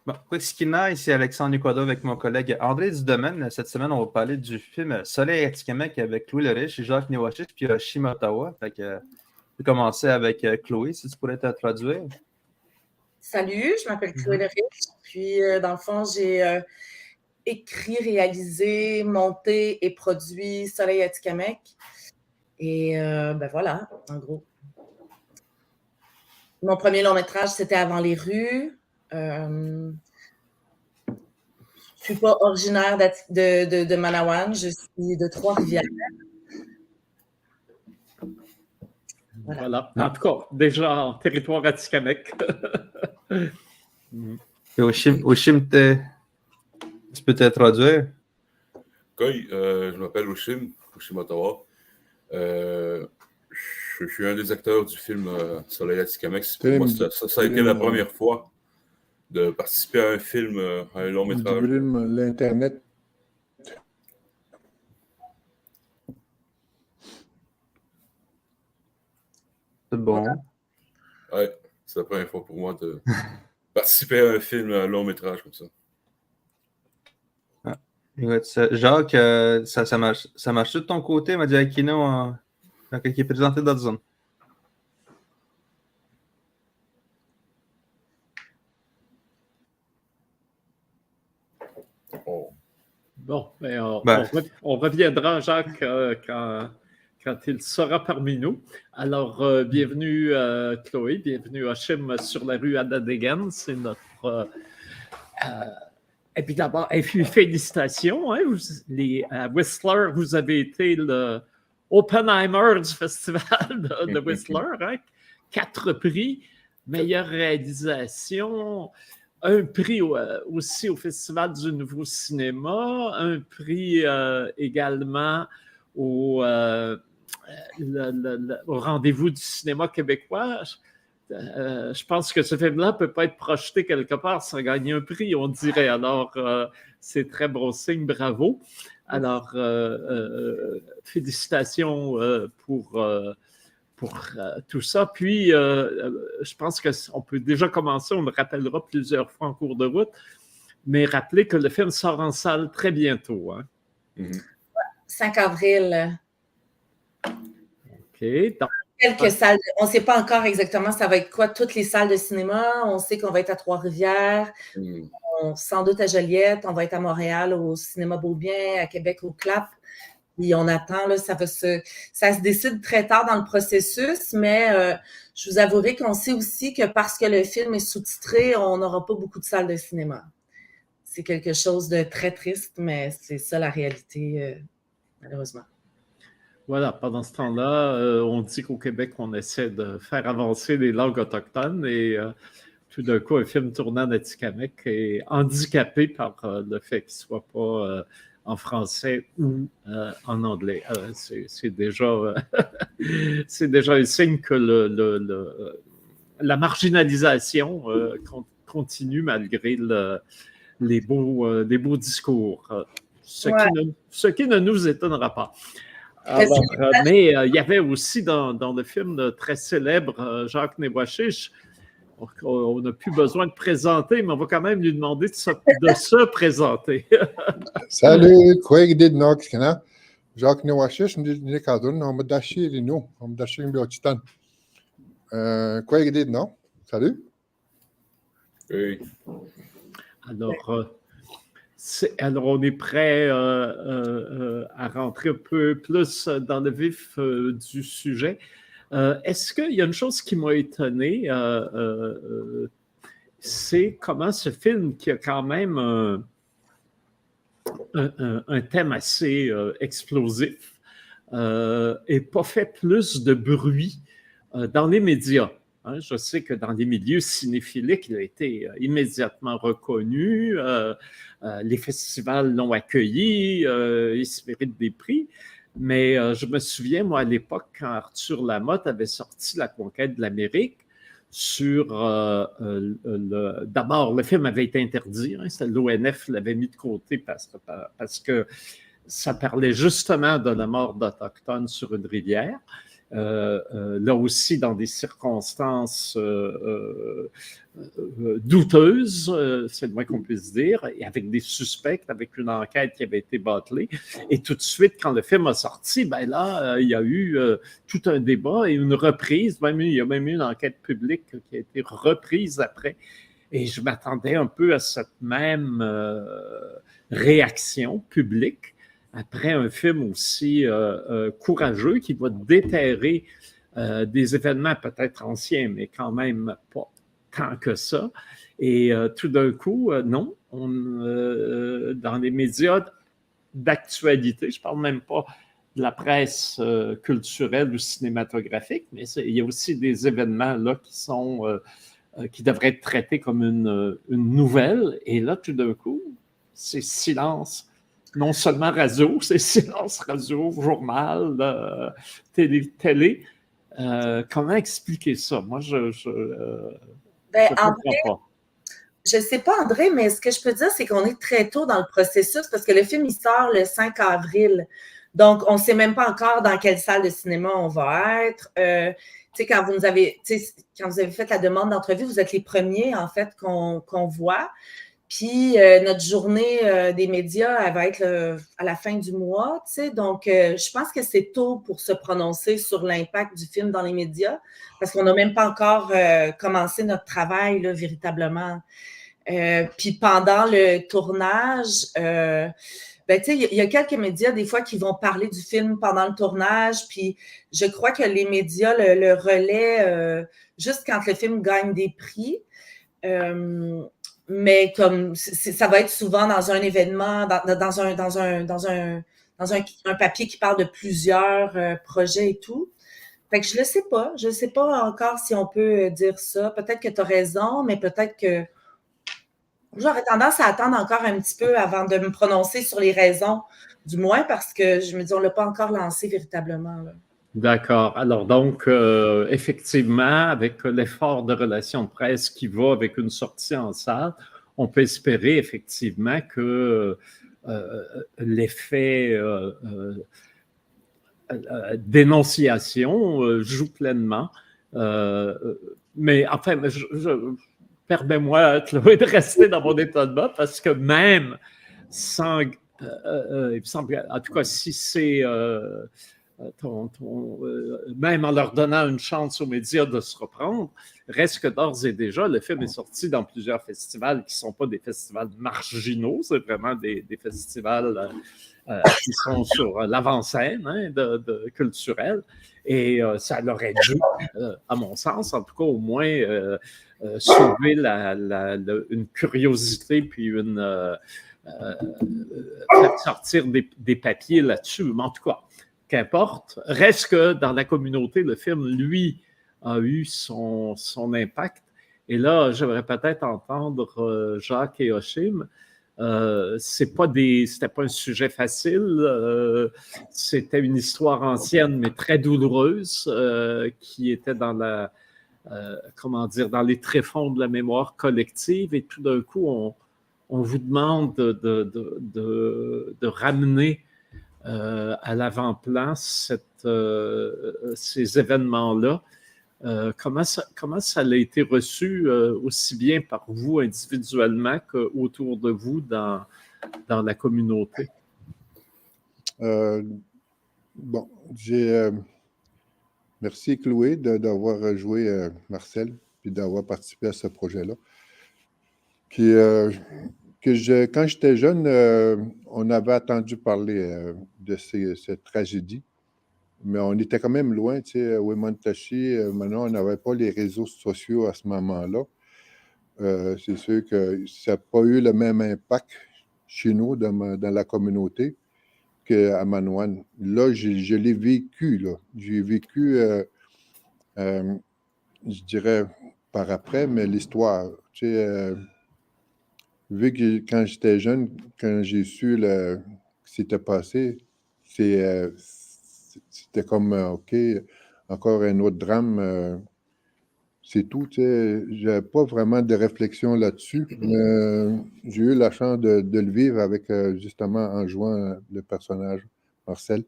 Bon, quick skinner, ici Alexandre Nicolas avec mon collègue André Dudomaine. Cette semaine, on va parler du film Soleil Atikamekw avec Louis le Riche, Jacques Néwachich puis Hiroshima Ottawa. Fait que, je vais commencer avec Chloé, si tu pourrais t'introduire. Salut, je m'appelle Chloé Le Riche. Puis, dans le fond, j'ai écrit, réalisé, monté et produit Soleil Atikamekw. Et ben voilà, en gros. Mon premier long métrage, c'était Avant les rues. Je suis pas originaire de Manawan, je suis de Trois-Rivières. Voilà. En tout cas, déjà en territoire Atikamekw. Et Oshim, tu peux t'introduire? Oui, je m'appelle Oshim Ottawa. Je suis un des acteurs du film Soleil Atikamekw. Pour moi, ça a été la première fois de participer à un film, à un long métrage. L'Internet. C'est bon. Oui, c'est la première fois pour moi de participer à un film, à un long métrage comme ça. Jacques, ça marche de ton côté, m'a dit Aquino, qui est présenté dans la zone. Oh. Bon, on reviendra, Jacques, quand il sera parmi nous. Alors, bienvenue Chloé, bienvenue Hachim sur la rue Adadegan. C'est notre... et puis d'abord, félicitations. Hein, à Whistler, vous avez été le Oppenheimer du festival de Whistler. Hein, 4 prix, meilleure réalisation, un prix aussi au Festival du Nouveau Cinéma, un prix également au rendez-vous du cinéma québécois. Je pense que ce film-là ne peut pas être projeté quelque part sans gagner un prix, on dirait. Alors, c'est très bon signe, bravo. Alors, félicitations pour tout ça. Puis, je pense qu'on peut déjà commencer, on le rappellera plusieurs fois en cours de route, mais rappeler que le film sort en salle très bientôt. Hein? 5 avril. OK. Donc, quelques salles. On ne sait pas encore exactement ça va être quoi, toutes les salles de cinéma. On sait qu'on va être à Trois-Rivières, sans doute à Joliette, on va être à Montréal, au Cinéma Beaubien, à Québec, au CLAP. Puis on attend, là, ça se décide très tard dans le processus, mais je vous avouerai qu'on sait aussi que parce que le film est sous-titré, on n'aura pas beaucoup de salles de cinéma. C'est quelque chose de très triste, mais c'est ça la réalité, malheureusement. Voilà, pendant ce temps-là, on dit qu'au Québec, on essaie de faire avancer les langues autochtones et tout d'un coup, un film tournant en Atikamekw est handicapé par le fait qu'il ne soit pas en français ou en anglais. C'est déjà, c'est déjà un signe que la marginalisation continue malgré les beaux discours, ce qui ne nous étonnera pas. Alors, mais il y avait aussi dans le film très célèbre Jacques Néwachich, on n'a plus besoin de présenter, mais on va quand même lui demander de se présenter. Salut, Craig Didnox, Jacques Néwachich, on m'a daché les noms, on m'a daché un biotitan. Craig Didnox, salut. Oui. Alors, on est prêt à rentrer un peu plus dans le vif du sujet. Est-ce qu'il y a une chose qui m'a étonné, c'est comment ce film, qui a quand même un thème assez explosif, n'ait pas fait plus de bruit dans les médias. Hein, je sais que dans les milieux cinéphiliques, il a été immédiatement reconnu. Les festivals l'ont accueilli. Il se mérite des prix. Mais je me souviens, moi, à l'époque, quand Arthur Lamotte avait sorti La conquête de l'Amérique, d'abord, le film avait été interdit. Hein, l'ONF l'avait mis de côté parce que ça parlait justement de la mort d'Autochtones sur une rivière. là aussi dans des circonstances douteuses, c'est le moins qu'on puisse dire, et avec des suspects, avec une enquête qui avait été bâclée. Et tout de suite, quand le film a sorti, ben là, il y a eu tout un débat et une reprise. Il y a même eu une enquête publique qui a été reprise après. Et je m'attendais un peu à cette même réaction publique après un film aussi courageux qui va déterrer des événements peut-être anciens, mais quand même pas tant que ça. Et tout d'un coup, non, dans les médias d'actualité, je ne parle même pas de la presse culturelle ou cinématographique, mais il y a aussi des événements là qui devraient être traités comme une nouvelle. Et là, tout d'un coup, c'est silence. Non seulement radio, c'est silence radio, journal, télé. Comment expliquer ça? Moi, je comprends pas. Je ne sais pas, André, mais ce que je peux dire, c'est qu'on est très tôt dans le processus parce que le film, il sort le 5 avril. Donc, on ne sait même pas encore dans quelle salle de cinéma on va être. Quand vous avez fait la demande d'entrevue, vous êtes les premiers, en fait, qu'on voit. Puis, notre journée des médias, elle va être à la fin du mois, tu sais. Donc, je pense que c'est tôt pour se prononcer sur l'impact du film dans les médias parce qu'on n'a même pas encore commencé notre travail, là, véritablement. Puis, pendant le tournage, tu sais, il y a quelques médias, des fois, qui vont parler du film pendant le tournage. Puis, je crois que les médias le relaient juste quand le film gagne des prix. Mais comme ça va être souvent dans un événement, dans un papier qui parle de plusieurs projets et tout. Fait que je ne sais pas. Je ne sais pas encore si on peut dire ça. Peut-être que tu as raison, mais peut-être que j'aurais tendance à attendre encore un petit peu avant de me prononcer sur les raisons, du moins parce que je me dis, on ne l'a pas encore lancé véritablement, là. D'accord. Alors donc, effectivement, avec l'effort de relations de presse qui va avec une sortie en salle, on peut espérer effectivement que l'effet dénonciation joue pleinement. Mais enfin, permets-moi, Chloé, de rester dans mon étonnement parce que même sans... il me semble, en tout cas, si c'est... même en leur donnant une chance aux médias de se reprendre, reste que d'ores et déjà, le film est sorti dans plusieurs festivals qui ne sont pas des festivals marginaux, c'est vraiment des festivals qui sont sur l'avant-scène culturelle. Et ça leur a dû, à mon sens, en tout cas, au moins sauver une curiosité puis faire sortir des papiers là-dessus. Mais en tout cas, qu'importe. Reste que dans la communauté, le film, lui, a eu son impact. Et là, j'aimerais peut-être entendre Jacques et Oshim. C'était pas un sujet facile. C'était une histoire ancienne, mais très douloureuse, qui était dans dans les tréfonds de la mémoire collective. Et tout d'un coup, on vous demande de ramener à l'avant-plan ces événements-là. Comment ça a été reçu aussi bien par vous individuellement qu'autour de vous dans la communauté? Bon, merci Chloé d'avoir joué Marcel et d'avoir participé à ce projet-là. Quand j'étais jeune, on avait entendu parler de cette tragédie, mais on était quand même loin, tu sais, Wemotaci, maintenant, on n'avait pas les réseaux sociaux à ce moment-là. C'est sûr que ça n'a pas eu le même impact chez nous, dans la communauté, qu'à Manoine. Là, je l'ai vécu, là. J'ai vécu, je dirais, par après, mais l'histoire, tu sais... vu que quand j'étais jeune, quand j'ai su ce qui s'était passé, c'était comme, OK, encore un autre drame, c'est tout. Je n'avais pas vraiment de réflexion là-dessus. J'ai eu la chance de le vivre avec, justement, en jouant le personnage Marcel.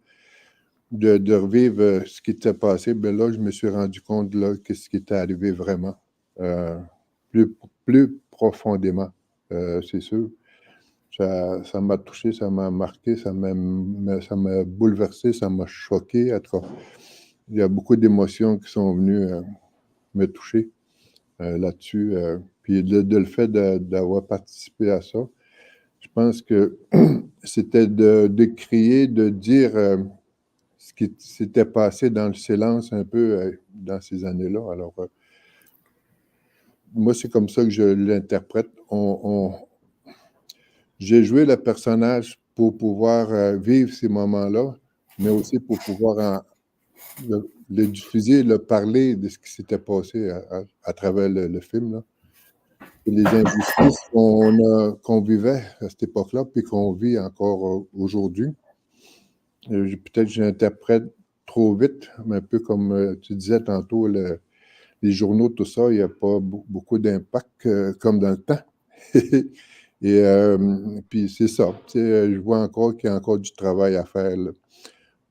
de revivre ce qui était passé, ben là, je me suis rendu compte là, que ce qui était arrivé vraiment, plus profondément, c'est sûr. Ça m'a touché, ça m'a marqué, ça m'a bouleversé, ça m'a choqué. Il y a beaucoup d'émotions qui sont venues me toucher là-dessus. Puis le fait d'avoir participé à ça, je pense que c'était de crier, de dire ce qui s'était passé dans le silence un peu dans ces années-là. Alors, moi, c'est comme ça que je l'interprète. J'ai joué le personnage pour pouvoir vivre ces moments-là, mais aussi pour pouvoir le diffuser, le parler de ce qui s'était passé à travers le film, là. Et les injustices qu'on vivait à cette époque-là, puis qu'on vit encore aujourd'hui. Peut-être que j'interprète trop vite, mais un peu comme tu disais tantôt, les journaux, tout ça, il n'y a pas beaucoup d'impact comme dans le temps. Et puis c'est ça. Je vois encore qu'il y a encore du travail à faire là,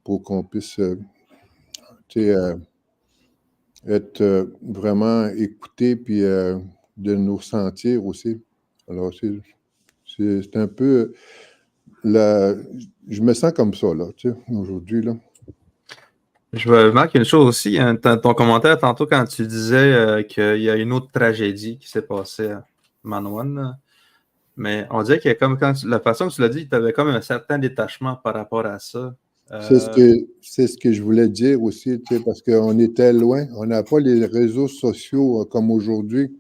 pour qu'on puisse être vraiment écouté, puis de nous sentir aussi. Alors, c'est un peu... je me sens comme ça, là, aujourd'hui, là. Je remarque une chose aussi, hein, ton commentaire tantôt quand tu disais qu'il y a une autre tragédie qui s'est passée à Manoine, mais on dirait qu'il y a comme la façon que tu l'as dit, tu avais comme un certain détachement par rapport à ça. C'est ce que je voulais dire aussi, parce qu'on était loin. On n'a pas les réseaux sociaux comme aujourd'hui.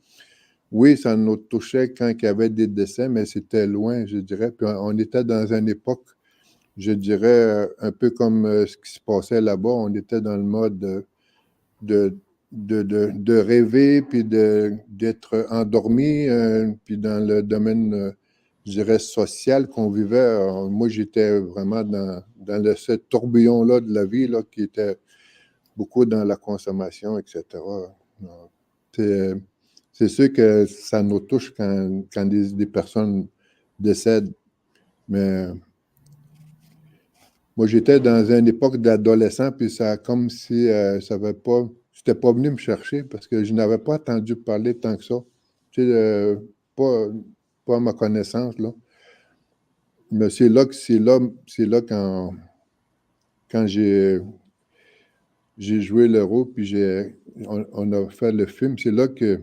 Oui, ça nous touchait quand il y avait des décès, mais c'était loin, je dirais. Puis on était dans une époque, je dirais, un peu comme ce qui se passait là-bas. On était dans le mode de rêver, puis d'être endormi, puis dans le domaine, je dirais, social qu'on vivait. Alors, moi, j'étais vraiment dans ce tourbillon-là de la vie, là, qui était beaucoup dans la consommation, etc. C'est sûr que ça nous touche quand des personnes décèdent, mais moi, j'étais dans une époque d'adolescent, puis ça comme si ça n'avait pas... C'était pas venu me chercher parce que je n'avais pas entendu parler tant que ça. Pas à ma connaissance, là. Mais c'est là quand j'ai joué le rôle, puis on a fait le film. C'est là que,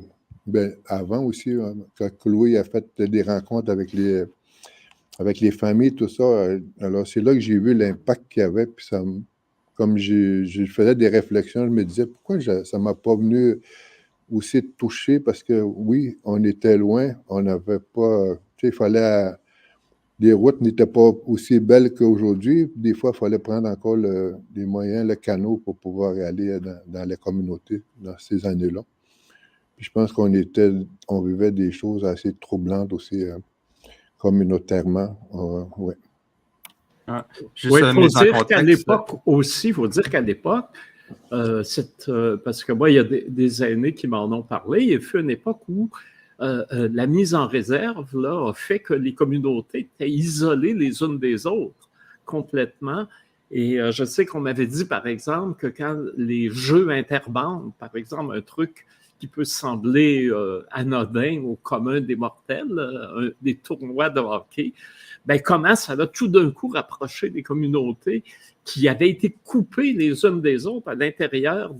avant aussi, quand Chloé a fait des rencontres avec les familles, tout ça, alors c'est là que j'ai vu l'impact qu'il y avait, puis comme je faisais des réflexions, je me disais, pourquoi ça ne m'a pas venu aussi toucher, parce que oui, on était loin, on n'avait pas, il fallait... Les routes n'étaient pas aussi belles qu'aujourd'hui. Des fois, il fallait prendre encore les moyens, le canot pour pouvoir aller dans les communautés dans ces années-là. Puis je pense on vivait des choses assez troublantes aussi, communautairement. Ouais. Oui, il faut dire qu'à l'époque aussi, il faut dire qu'à l'époque, parce que moi, il y a des aînés qui m'en ont parlé, il y a eu une époque où la mise en réserve là, a fait que les communautés étaient isolées les unes des autres complètement. Et je sais qu'on m'avait dit, par exemple, que quand les jeux interbandes, par exemple, un truc qui peut sembler anodin au commun des mortels, des tournois de hockey, comment ça a tout d'un coup rapproché des communautés qui avaient été coupées les unes des autres à l'intérieur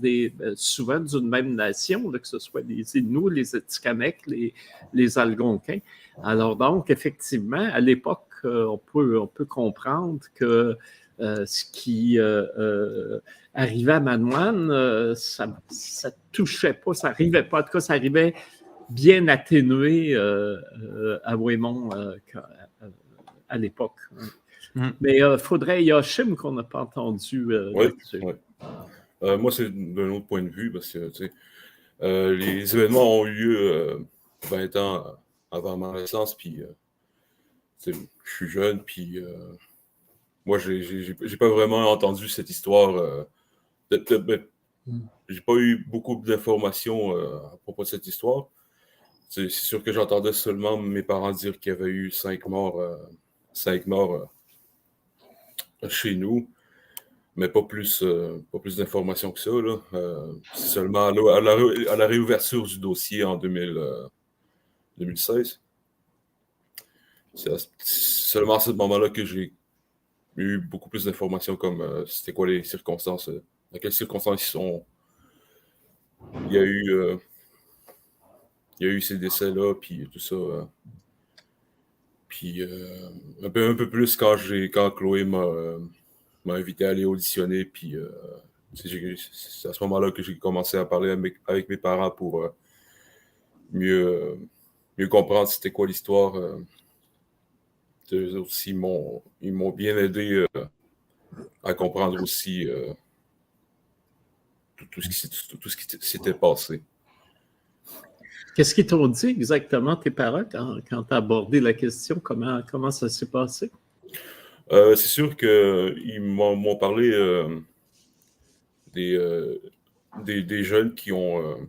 souvent d'une même nation, là, que ce soit les Inuits, les Atikamekw, les Algonquins. Alors donc, effectivement, à l'époque, on peut comprendre que ce qui arrivait à Manoine, ça touchait pas, ça arrivait pas. En tout cas, ça arrivait bien atténué à Ouémont à l'époque. Mais il faudrait Yochim qu'on n'a pas entendu là-dessus. Oui. Moi, c'est d'un autre point de vue, parce que les événements ont eu lieu 20 ans avant ma naissance, puis je suis jeune, puis moi, j'ai pas vraiment entendu cette histoire. J'ai pas eu beaucoup d'informations à propos de cette histoire. C'est sûr que j'entendais seulement mes parents dire qu'il y avait eu 5 morts chez nous. mais pas plus d'informations que ça. Là. C'est seulement à la réouverture du dossier en 2016. C'est seulement à ce moment-là que j'ai eu beaucoup plus d'informations comme c'était quoi les circonstances, dans quelles circonstances il y a eu ces décès-là, puis tout ça. Puis un peu plus quand Chloé m'a invité à aller auditionner, puis c'est à ce moment-là que j'ai commencé à parler avec mes parents pour mieux comprendre c'était quoi l'histoire. Eux aussi, ils m'ont bien aidé à comprendre aussi tout ce qui s'était passé. Qu'est-ce qu'ils t'ont dit exactement, tes parents, quand tu as abordé la question? Comment ça s'est passé? C'est sûr qu'ils m'ont parlé des jeunes qui ont...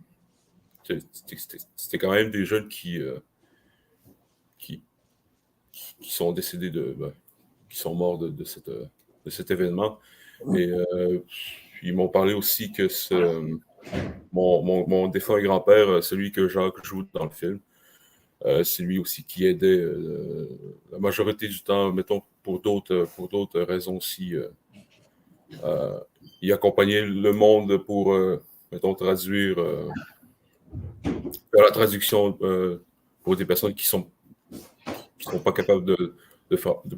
c'était quand même des jeunes qui sont décédés qui sont morts de cet événement. Et ils m'ont parlé aussi que mon défunt grand-père, celui que Jacques joue dans le film, c'est lui aussi qui aidait la majorité du temps, mettons, pour d'autres raisons aussi. Il accompagnait le monde pour, mettons, traduire, faire la traduction pour des personnes qui sont pas capables de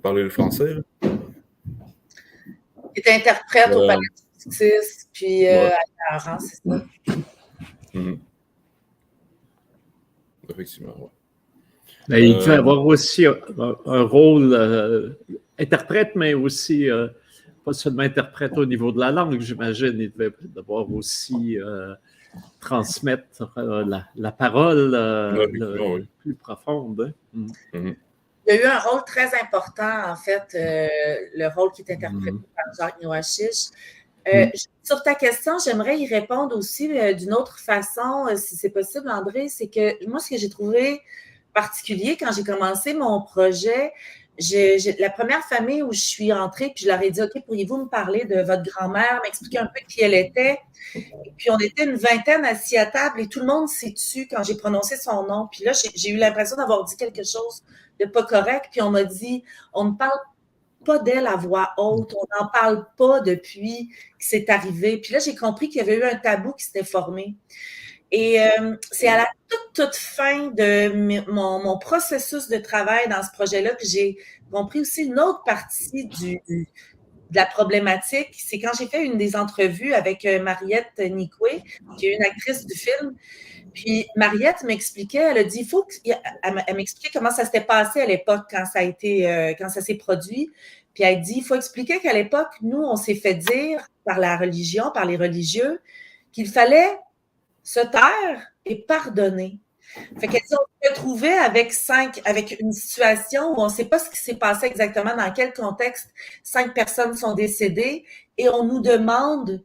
parler le français. Il était interprète au Palais de Justice, puis ouais. ailleurs, hein, c'est ça? Effectivement, oui. Mais il devait avoir aussi un rôle interprète, mais aussi pas seulement interprète au niveau de la langue, j'imagine. Il devait devoir aussi transmettre la parole plus profonde. Hein? Il y a eu un rôle très important, en fait, le rôle qui est interprété par Jacques Niouachiche. Sur ta question, j'aimerais y répondre aussi d'une autre façon, si c'est possible, André. C'est que moi, ce que j'ai trouvé particulier quand j'ai commencé mon projet, la première famille où je suis entrée, puis je leur ai dit, OK, pourriez-vous me parler de votre grand-mère, m'expliquer un peu qui elle était? Et puis, on était une vingtaine assis à table et tout le monde s'est tu quand j'ai prononcé son nom. Puis là, j'ai eu l'impression d'avoir dit quelque chose de pas correct. Puis on m'a dit, on ne parle pas d'elle à voix haute, on n'en parle pas depuis que c'est arrivé. Puis là, j'ai compris qu'il y avait eu un tabou qui s'était formé. Et c'est à la toute fin de mon processus de travail dans ce projet-là que j'ai compris aussi une autre partie de la problématique. C'est quand j'ai fait une des entrevues avec Mariette Nikwe, qui est une actrice du film. Puis Mariette m'expliquait, elle a dit, elle m'expliquait comment ça s'était passé à l'époque quand ça s'est produit. Puis elle dit, il faut expliquer qu'à l'époque, nous, on s'est fait dire par la religion, par les religieux, qu'il fallait se taire et pardonner. Fait qu'elle dit, on s'est retrouvé avec une situation où on ne sait pas ce qui s'est passé exactement, dans quel contexte 5 personnes sont décédées et on nous demande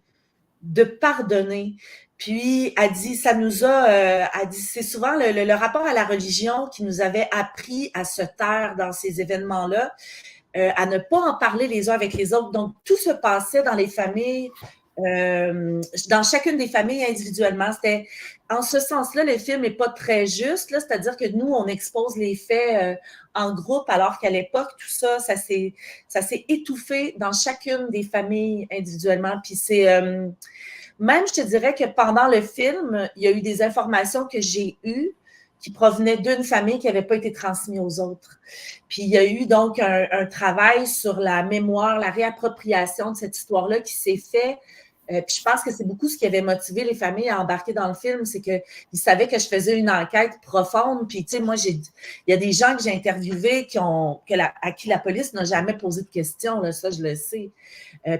de pardonner. Puis, elle dit, elle dit, c'est souvent le rapport à la religion qui nous avait appris à se taire dans ces événements-là, à ne pas en parler les uns avec les autres. Donc, tout se passait dans les familles, dans chacune des familles individuellement. C'était, en ce sens-là, le film n'est pas très juste, là, c'est-à-dire que nous, on expose les faits en groupe, alors qu'à l'époque, tout ça, ça s'est étouffé dans chacune des familles individuellement. Puis c'est... même, je te dirais que pendant le film, il y a eu des informations que j'ai eues qui provenaient d'une famille qui n'avait pas été transmise aux autres. Puis il y a eu donc un travail sur la mémoire, la réappropriation de cette histoire-là qui s'est fait. Puis je pense que c'est beaucoup ce qui avait motivé les familles à embarquer dans le film, c'est qu'ils savaient que je faisais une enquête profonde. Puis tu sais, moi, il y a des gens que j'ai interviewés à qui la police n'a jamais posé de questions, là, ça je le sais.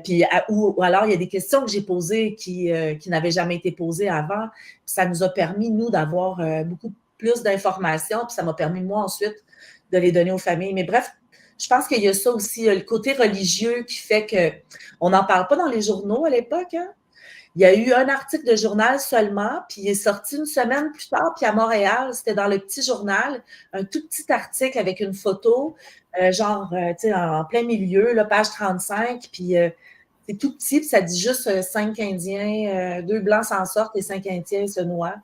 Puis ou alors il y a des questions que j'ai posées qui n'avaient jamais été posées avant. Puis ça nous a permis, nous, d'avoir beaucoup plus d'informations. Puis ça m'a permis, moi, ensuite, de les donner aux familles. Mais bref, je pense qu'il y a ça aussi, le côté religieux qui fait qu'on n'en parle pas dans les journaux à l'époque. Hein? Il y a eu un article de journal seulement, puis il est sorti une semaine plus tard, puis à Montréal, c'était dans le petit journal, un tout petit article avec une photo, tu sais, en plein milieu, là, page 35, puis c'est tout petit, puis ça dit juste 5 Indiens, 2 Blancs s'en sortent et 5 Indiens se noient.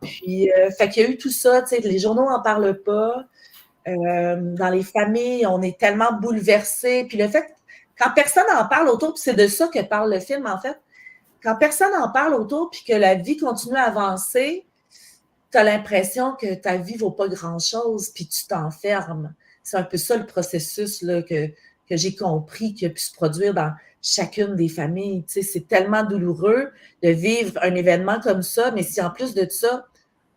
Puis, fait qu'il y a eu tout ça, tu sais, les journaux n'en parlent pas. Dans les familles, on est tellement bouleversés. Puis le fait, quand personne n'en parle autour, puis c'est de ça que parle le film, en fait, quand personne n'en parle autour, puis que la vie continue à avancer, tu as l'impression que ta vie ne vaut pas grand-chose, puis tu t'enfermes. C'est un peu ça le processus là, que j'ai compris qui a pu se produire dans chacune des familles. Tu sais, c'est tellement douloureux de vivre un événement comme ça, mais si en plus de ça,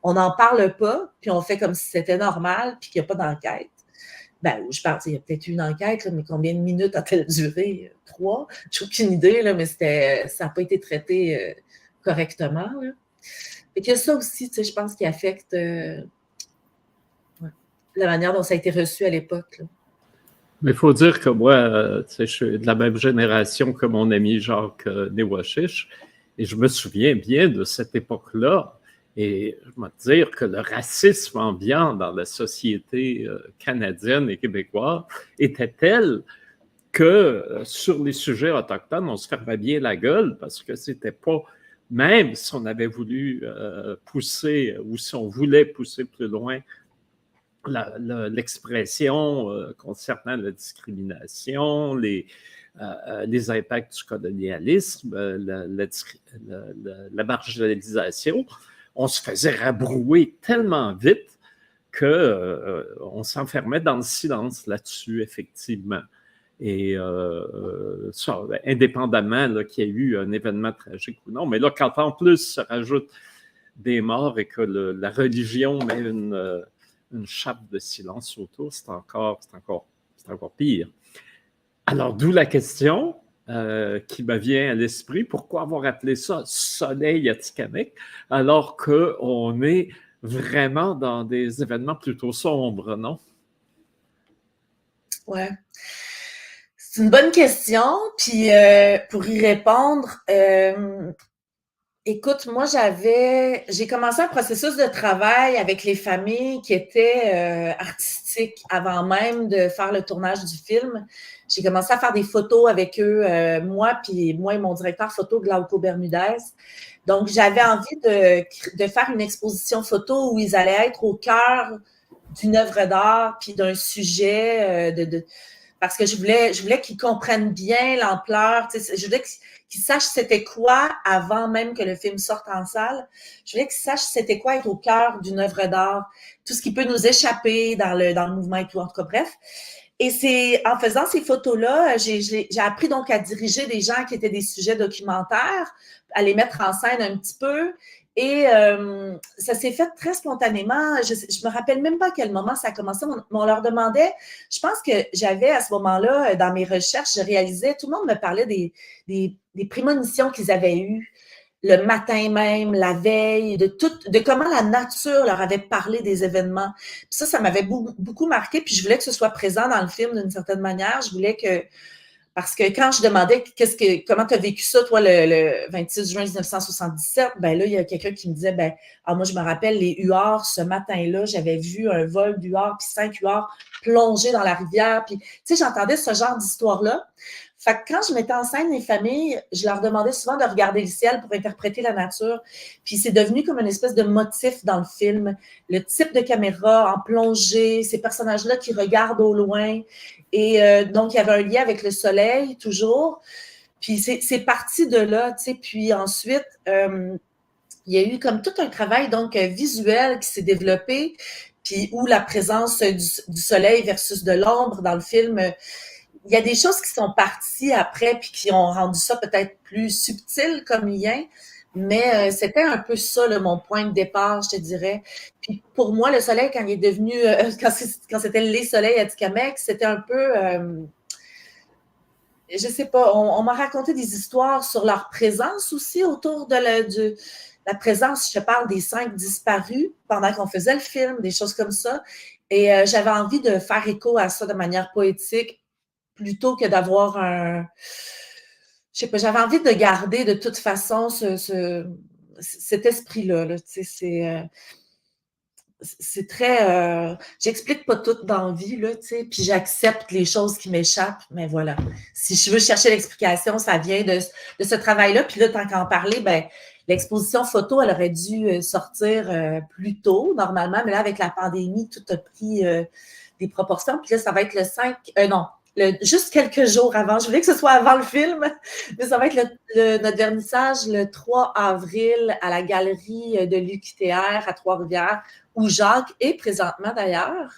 on n'en parle pas, puis on fait comme si c'était normal, puis qu'il n'y a pas d'enquête. Ben, je pense qu'il y a peut-être une enquête, là, mais combien de minutes a-t-elle duré? 3? J'ai aucune idée, là, mais ça n'a pas été traité correctement. Là. Fait qu'il y a ça aussi, tu sais, je pense, qui affecte la manière dont ça a été reçu à l'époque. Là. Mais il faut dire que moi, je suis de la même génération que mon ami Jacques Néwashish, et je me souviens bien de cette époque-là. Et je vais te dire que le racisme ambiant dans la société canadienne et québécoise était tel que sur les sujets autochtones, on se fermait bien la gueule parce que c'était pas, même si on avait voulu pousser ou si on voulait pousser plus loin l'expression concernant la discrimination, les impacts du colonialisme, la marginalisation, on se faisait rabrouer tellement vite qu'on s'enfermait dans le silence là-dessus, effectivement. Et ça, indépendamment qu'il y ait eu un événement tragique ou non, mais là, quand en plus se rajoutent des morts et que la religion met une chape de silence autour, c'est encore pire. Alors, d'où la question qui me vient à l'esprit, pourquoi avoir appelé ça Soleil Atikamekw alors qu'on est vraiment dans des événements plutôt sombres, non? Ouais. C'est une bonne question. Puis, pour y répondre, écoute, moi, j'ai commencé un processus de travail avec les familles qui étaient artistiques avant même de faire le tournage du film. J'ai commencé à faire des photos avec eux, moi et mon directeur photo, Glauco Bermudez. Donc, j'avais envie de faire une exposition photo où ils allaient être au cœur d'une œuvre d'art puis d'un sujet parce que je voulais qu'ils comprennent bien l'ampleur. Je voulais qu'ils sachent c'était quoi avant même que le film sorte en salle. Je voulais qu'ils sachent c'était quoi être au cœur d'une œuvre d'art, tout ce qui peut nous échapper dans le mouvement et tout, en tout cas, bref. Et c'est en faisant ces photos-là, j'ai appris donc à diriger des gens qui étaient des sujets documentaires, à les mettre en scène un petit peu. Et ça s'est fait très spontanément. Je me rappelle même pas à quel moment ça a commencé. On leur demandait, je pense que j'avais à ce moment-là, dans mes recherches, je réalisais, tout le monde me parlait des prémonitions qu'ils avaient eues le matin même, la veille, de comment la nature leur avait parlé des événements. Puis ça m'avait beaucoup marqué, puis je voulais que ce soit présent dans le film d'une certaine manière. Je voulais que, parce que quand je demandais comment tu as vécu ça, toi, le 26 juin 1977, ben là, il y a quelqu'un qui me disait, moi, je me rappelle les huards, ce matin-là, j'avais vu un vol d'huards, puis 5 huards plongés dans la rivière. Puis, tu sais, j'entendais ce genre d'histoire-là. Fait que quand je mettais en scène les familles, je leur demandais souvent de regarder le ciel pour interpréter la nature. Puis c'est devenu comme une espèce de motif dans le film. Le type de caméra en plongée, ces personnages-là qui regardent au loin. Et donc, il y avait un lien avec le soleil, toujours. Puis c'est parti de là, tu sais. Puis ensuite, il y a eu comme tout un travail donc visuel qui s'est développé, puis où la présence du soleil versus de l'ombre dans le film... il y a des choses qui sont parties après puis qui ont rendu ça peut-être plus subtil comme lien, mais c'était un peu ça, là, mon point de départ, je te dirais. Puis pour moi, le soleil, quand il est devenu, quand c'était les soleils Atikamekw, c'était un peu, je sais pas, on m'a raconté des histoires sur leur présence aussi autour de la présence, je te parle des 5 disparus pendant qu'on faisait le film, des choses comme ça. Et j'avais envie de faire écho à ça de manière poétique, plutôt que d'avoir je sais pas, j'avais envie de garder de toute façon cet esprit-là. Là, tu sais, c'est très... j'explique pas tout dans la vie, là, tu sais, puis j'accepte les choses qui m'échappent, mais voilà. Si je veux chercher l'explication, ça vient de ce travail-là. Puis là, tant qu'à en parler, ben l'exposition photo, elle aurait dû sortir plus tôt, normalement, mais là, avec la pandémie, tout a pris des proportions. Puis là, ça va être le 5... non, juste quelques jours avant. Je voulais que ce soit avant le film, mais ça va être notre vernissage le 3 avril à la galerie de l'UQTR à Trois-Rivières, où Jacques est présentement d'ailleurs.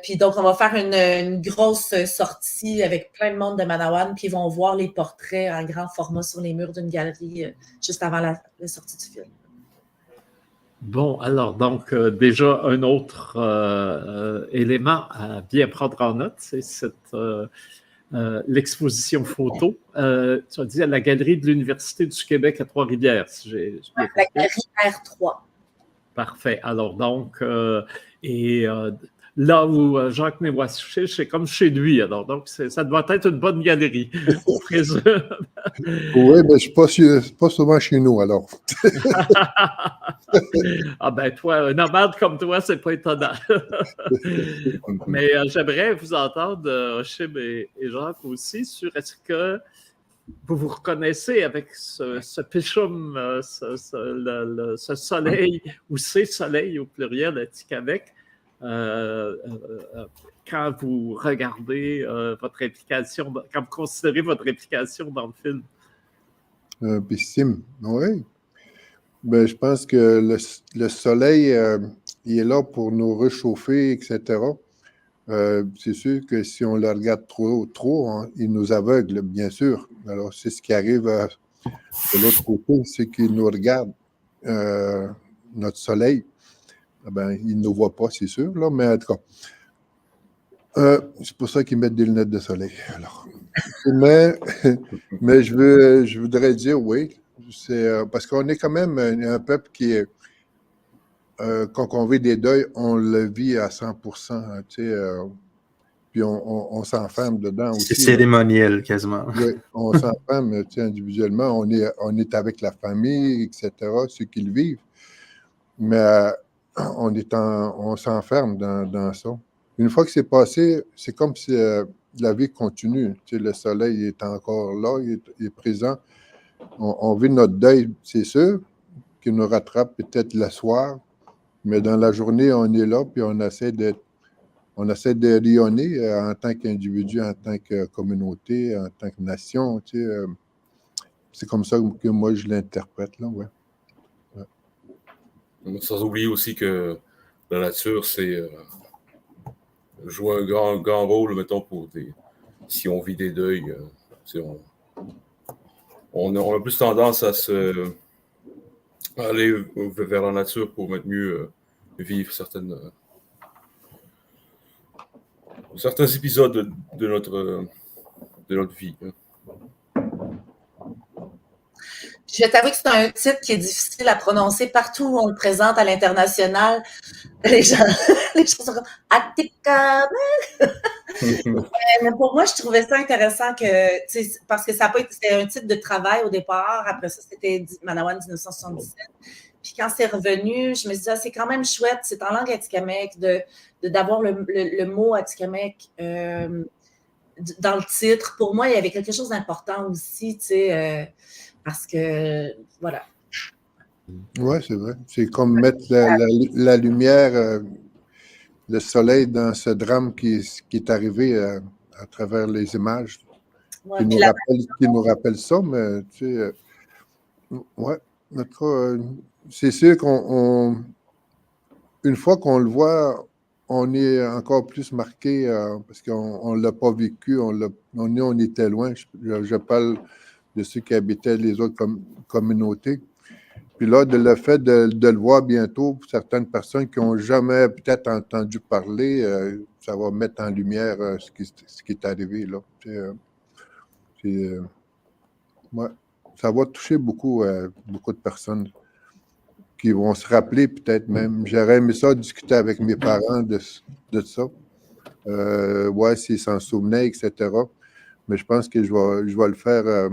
Puis donc, on va faire une grosse sortie avec plein de monde de Manawan, puis ils vont voir les portraits en grand format sur les murs d'une galerie juste avant la sortie du film. Bon, alors, donc, déjà, un autre élément à bien prendre en note, c'est l'exposition photo. Tu as dit à la Galerie de l'Université du Québec à Trois-Rivières, si j'ai bien compris. La galerie R3. Parfait. Alors, donc, là où Jacques Néwashish, c'est comme chez lui. Alors, donc, ça doit être une bonne galerie, on présume. Oui, mais je ne suis pas souvent chez nous, alors. Ah ben, toi, un nomade comme toi, c'est pas étonnant. Mais j'aimerais vous entendre, Oshib et Jacques aussi, sur est-ce que vous vous reconnaissez avec ce Pichum, ce soleil, ou ces soleils au pluriel à Tikamek, quand vous regardez votre implication, quand vous considérez votre implication dans le film? Pissim, oui. Ben, je pense que le soleil, il est là pour nous réchauffer, etc. C'est sûr que si on le regarde trop, il nous aveugle, bien sûr. Alors, c'est ce qui arrive de l'autre côté, c'est qu'il nous regarde, notre soleil. Ben, il ne nous voit pas, c'est sûr, là, mais en tout cas, c'est pour ça qu'ils mettent des lunettes de soleil. Alors, mais je voudrais dire oui, c'est parce qu'on est quand même un peuple qui est, quand on vit des deuils, on le vit à 100%, hein, tu sais, puis on s'enferme dedans aussi. C'est cérémoniel, quasiment. Oui, on s'enferme, tu sais, individuellement, on est avec la famille, etc., ceux qui le vivent, mais on s'enferme dans ça. Une fois que c'est passé, c'est comme si la vie continue. Tu sais, le soleil est encore là, il est présent. On vit notre deuil, c'est sûr, qui nous rattrape peut-être le soir, mais dans la journée, on est là, puis on essaie de rayonner en tant qu'individu, en tant que communauté, en tant que nation. Tu sais, c'est comme ça que moi, je l'interprète, là, ouais. Sans oublier aussi que la nature, c'est joue un grand rôle, mettons, si on vit des deuils. On a plus tendance à aller vers la nature pour mieux vivre certains épisodes de notre vie. Je vais t'avouer que c'est un titre qui est difficile à prononcer partout où on le présente à l'international. Les gens sont comme Attica. Mais pour moi, je trouvais ça intéressant parce que ça a pas été, c'était un titre de travail au départ. Après ça, c'était Manawan 1977. Puis quand c'est revenu, je me suis dit, c'est quand même chouette, c'est en langue atikamekw, d'avoir le mot atikamekw dans le titre. Pour moi, il y avait quelque chose d'important aussi, tu sais, parce que, voilà. Oui, c'est vrai. C'est comme mettre la lumière, le soleil dans ce drame qui est arrivé à travers les images, Ouais, qui nous rappelle ça, mais tu sais, ouais, c'est sûr une fois qu'on le voit, on est encore plus marqué parce qu'on ne l'a pas vécu, on était loin. Je parle de ceux qui habitaient les autres communautés. Puis là, le fait de le voir bientôt, pour certaines personnes qui n'ont jamais peut-être entendu parler, ça va mettre en lumière ce qui est arrivé là. Ouais, ça va toucher beaucoup de personnes qui vont se rappeler peut-être même. J'aurais aimé ça discuter avec mes parents de ça. Ouais, s'ils s'en souvenaient, etc. Mais je pense que je vais le faire.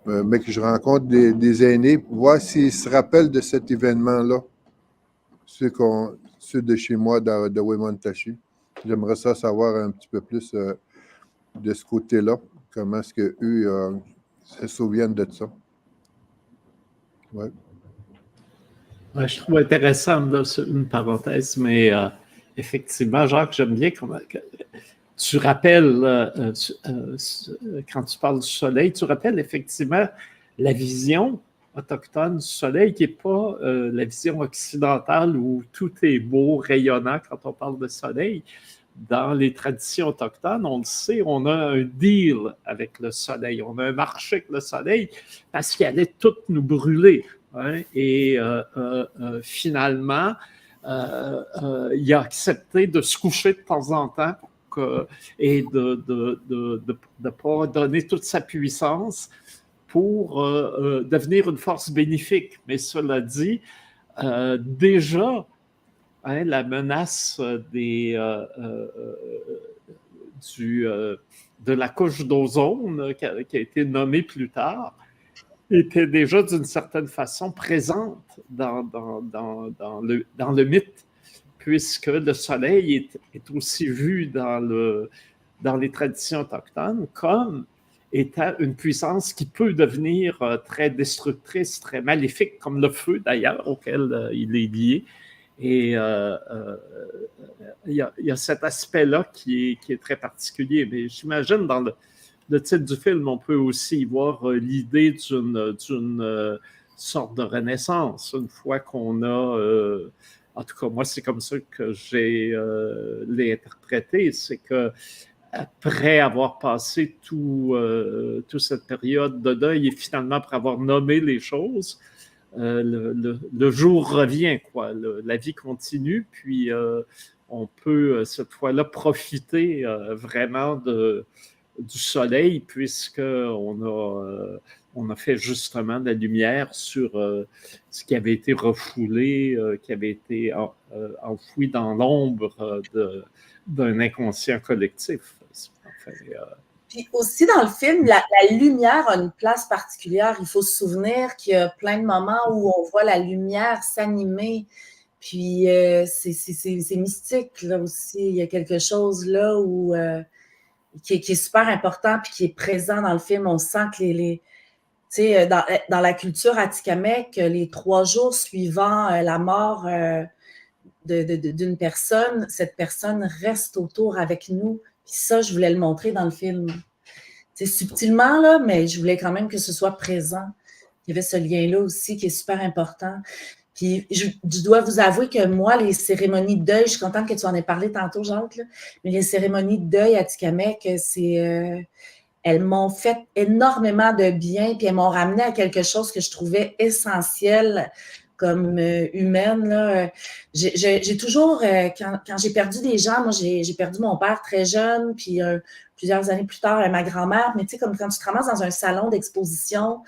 Mais que je rencontre des aînés pour voir s'ils se rappellent de cet événement-là. ceux de chez moi, de Wemontashi. J'aimerais ça savoir un petit peu plus de ce côté-là. Comment est-ce qu'eux se souviennent de ça? Ouais. Ouais, je trouve intéressant, là, une parenthèse, mais effectivement, Jacques, j'aime bien comment tu rappelles, quand tu parles du soleil, tu rappelles effectivement la vision autochtone du soleil qui n'est pas la vision occidentale où tout est beau, rayonnant quand on parle de soleil. Dans les traditions autochtones, on le sait, on a un deal avec le soleil, on a un marché avec le soleil parce qu'il allait tout nous brûler. Hein? Et finalement, il a accepté de se coucher de temps en temps et de ne pas donner toute sa puissance pour devenir une force bénéfique. Mais cela dit, déjà, hein, la menace de la couche d'ozone qui a été nommée plus tard était déjà d'une certaine façon présente dans le mythe, puisque le soleil est aussi vu dans les traditions autochtones comme étant une puissance qui peut devenir très destructrice, très maléfique, comme le feu d'ailleurs, auquel il est lié. Et il y a cet aspect-là qui est très particulier. Mais j'imagine dans le titre du film, on peut aussi y voir l'idée d'une sorte de renaissance, une fois qu'on a... en tout cas, moi, c'est comme ça que j'ai l'ai interprété, c'est que après avoir passé toute cette période de deuil et finalement après avoir nommé les choses, le jour revient, quoi. La vie continue, puis on peut cette fois-là profiter vraiment du soleil, puisqu'on a fait justement de la lumière sur ce qui avait été refoulé, qui avait été enfoui dans l'ombre d'un inconscient collectif. Puis aussi dans le film, la lumière a une place particulière. Il faut se souvenir qu'il y a plein de moments où on voit la lumière s'animer. Puis c'est mystique là aussi. Il y a quelque chose là où, qui est super important puis qui est présent dans le film. On sent que dans la culture atikamekw, les 3 jours suivant la mort d'une personne, cette personne reste autour avec nous. Puis ça, je voulais le montrer dans le film. C'est subtilement, là, mais je voulais quand même que ce soit présent. Il y avait ce lien-là aussi qui est super important. Puis je dois vous avouer que moi, les cérémonies de deuil, je suis contente que tu en aies parlé tantôt, Jacques, là, mais les cérémonies de deuil à Atikamekw, elles m'ont fait énormément de bien, puis elles m'ont ramené à quelque chose que je trouvais essentiel comme humaine. Là. J'ai toujours, quand j'ai perdu des gens, moi j'ai perdu mon père très jeune, puis plusieurs années plus tard, ma grand-mère, mais tu sais, comme quand tu te ramasses dans un salon d'exposition,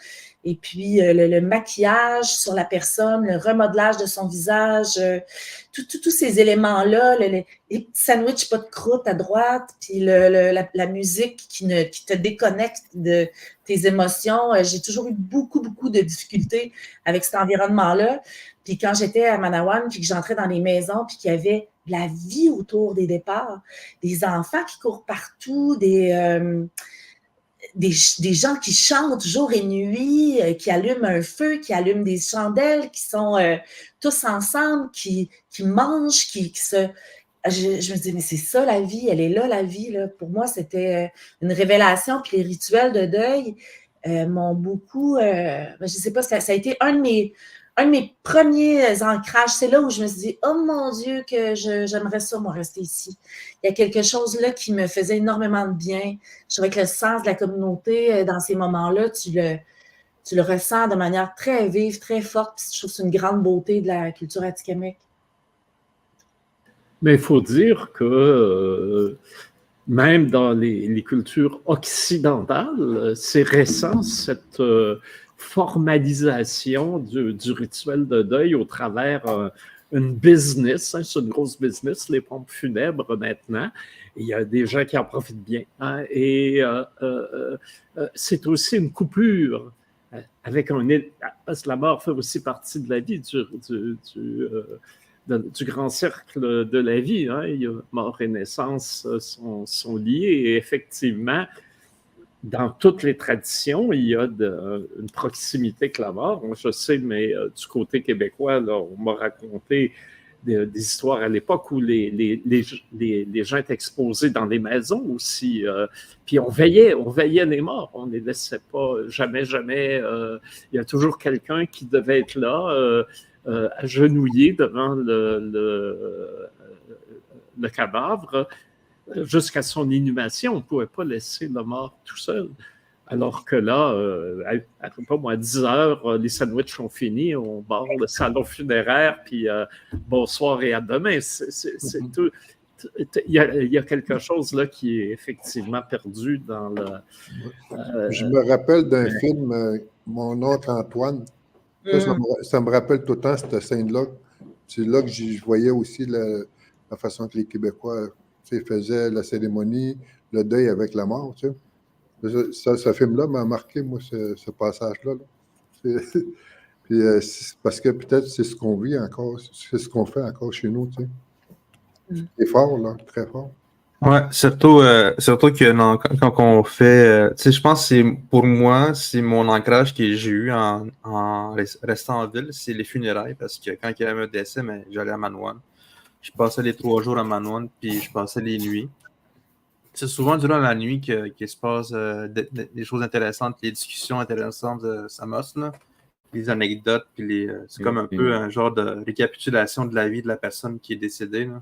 et puis le maquillage sur la personne, le remodelage de son visage, tous ces éléments-là, les petits sandwichs pas de croûte à droite, puis la musique qui te déconnecte de tes émotions. J'ai toujours eu beaucoup de difficultés avec cet environnement-là. Puis quand j'étais à Manawan, puis que j'entrais dans les maisons, puis qu'il y avait de la vie autour des départs, des enfants qui courent partout, des gens qui chantent jour et nuit, qui allument un feu, qui allument des chandelles, qui sont tous ensemble, qui mangent, qui se... Je me dis, mais c'est ça la vie, elle est là la vie. Là. Pour moi, c'était une révélation. Puis les rituels de deuil m'ont beaucoup... je ne sais pas, ça a été un de mes premiers ancrages. C'est là où je me suis dit, oh mon Dieu, que j'aimerais ça, moi, rester ici. Il y a quelque chose là qui me faisait énormément de bien. Je trouvais que le sens de la communauté, dans ces moments-là, tu le ressens de manière très vive, très forte. Je trouve que c'est une grande beauté de la culture atikamekw. Mais il faut dire que même dans les cultures occidentales, c'est récent, cette formalisation du rituel de deuil au travers une business, hein, c'est une grosse business, les pompes funèbres maintenant. Et il y a des gens qui en profitent bien. Hein, et c'est aussi une coupure avec parce que la mort fait aussi partie de la vie du grand cercle de la vie. Hein. Il y a mort et naissance sont liés et effectivement, dans toutes les traditions, il y a une proximité avec la mort. Moi, je sais, mais du côté québécois, là, on m'a raconté des histoires à l'époque où les gens étaient exposés dans les maisons aussi. Puis on veillait les morts. On ne les laissait pas jamais. Il y a toujours quelqu'un qui devait être là, agenouillé devant le cadavre jusqu'à son inhumation. On ne pouvait pas laisser le mort tout seul. Alors que là, à 10 heures, les sandwichs sont finis, on barre le salon funéraire, puis bonsoir et à demain. C'est tout. Il y a quelque chose là qui est effectivement perdu dans le. Je me rappelle d'un film, Mon oncle Antoine. Ça me rappelle tout le temps cette scène-là. C'est là que je voyais aussi la façon que les Québécois faisaient la cérémonie, le deuil avec la mort. Tu sais. Ce film-là m'a marqué, moi, ce passage-là. Puis, parce que peut-être c'est ce qu'on vit encore, c'est ce qu'on fait encore chez nous. Tu sais. C'est fort, là, très fort. Ouais, surtout que quand on fait. Tu sais, je pense que pour moi, c'est mon ancrage que j'ai eu en restant en ville, c'est les funérailles, parce que quand il y avait un décès, j'allais à Manoine. Je passais les 3 jours à Manoine, puis je passais les nuits. C'est souvent durant la nuit qu'il se passe des choses intéressantes, les discussions intéressantes de Samos, là, les anecdotes, puis c'est comme un peu un genre de récapitulation de la vie de la personne qui est décédée. Là.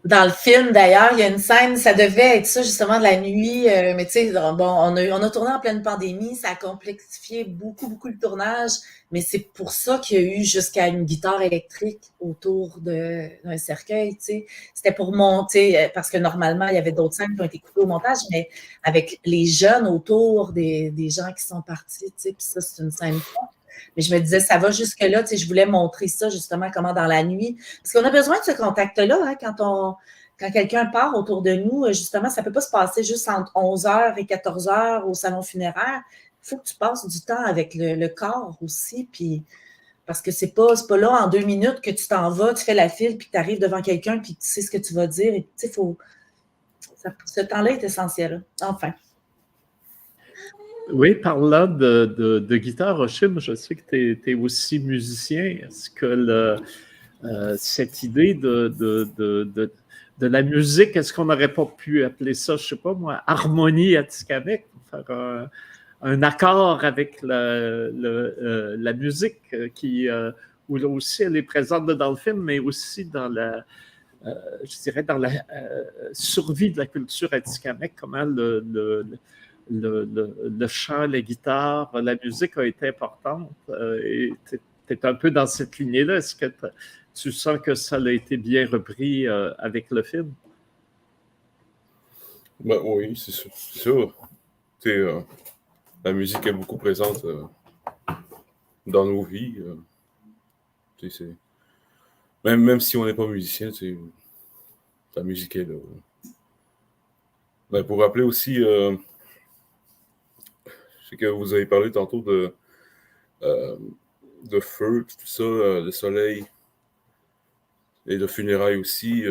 Dans le film, d'ailleurs, il y a une scène, ça devait être ça, justement, de la nuit, mais tu sais, bon, on a tourné en pleine pandémie, ça a complexifié beaucoup le tournage, mais c'est pour ça qu'il y a eu jusqu'à une guitare électrique autour d'un cercueil, tu sais. C'était pour monter, parce que normalement, il y avait d'autres scènes qui ont été coupées au montage, mais avec les jeunes autour des gens qui sont partis, tu sais, puis ça, c'est une scène forte. Mais je me disais, ça va jusque-là, tu sais, je voulais montrer ça, justement, comment dans la nuit. Parce qu'on a besoin de ce contact-là, hein, quand quelqu'un part autour de nous, justement, ça ne peut pas se passer juste entre 11h et 14h au salon funéraire. Il faut que tu passes du temps avec le corps aussi, puis parce que c'est pas là en 2 minutes que tu t'en vas, tu fais la file, puis tu arrives devant quelqu'un, puis tu sais ce que tu vas dire. Et, tu sais, ce temps-là est essentiel. Enfin. Oui, parlant de guitare, Oshim, je sais que tu es aussi musicien. Est-ce que cette idée de la musique, est-ce qu'on n'aurait pas pu appeler ça, je ne sais pas moi, harmonie atikamekw, pour faire un accord avec la musique où là aussi elle est présente dans le film, mais aussi dans je dirais dans la survie de la culture atikamekw, comment le chant, la guitare, la musique a été importante. Et tu es un peu dans cette lignée-là. Est-ce que tu sens que ça a été bien repris avec le film? Ben, oui, c'est sûr. La musique est beaucoup présente dans nos vies. Même si on n'est pas musicien, la musique est là. Ben, pour rappeler aussi, je sais que vous avez parlé tantôt de feu, tout ça, de soleil et de funérailles aussi.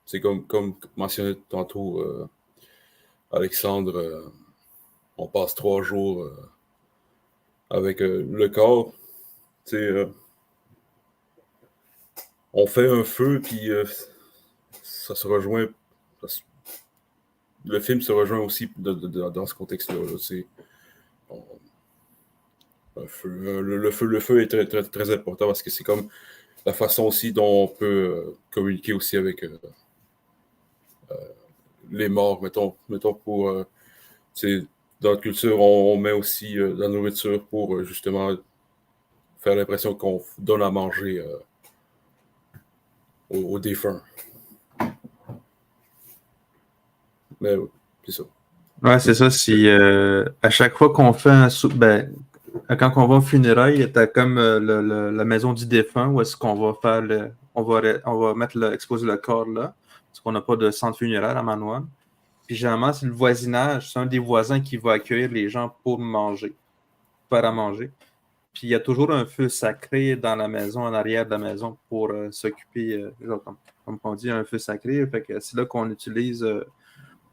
C'est comme mentionné tantôt, Alexandre, on passe 3 jours avec le corps. On fait un feu, puis ça se rejoint. Le film se rejoint aussi dans ce contexte-là. Le feu est très, très, très important parce que c'est comme la façon aussi dont on peut communiquer aussi avec les morts. Mettons pour dans notre culture, on met aussi la nourriture pour justement faire l'impression qu'on donne à manger aux défunts. Mais oui, c'est ça. Ouais, c'est ça. À chaque fois qu'on fait quand on va au funérailles, t'as comme la maison du défunt où est-ce qu'on va faire on va exposer le corps là, parce qu'on n'a pas de centre funéraire à Manoine. Puis généralement, c'est le voisinage, c'est un des voisins qui va accueillir les gens pour manger, faire à manger. Puis il y a toujours un feu sacré dans la maison, en arrière de la maison, pour s'occuper, genre, comme on dit, un feu sacré. Fait que c'est là qu'on utilise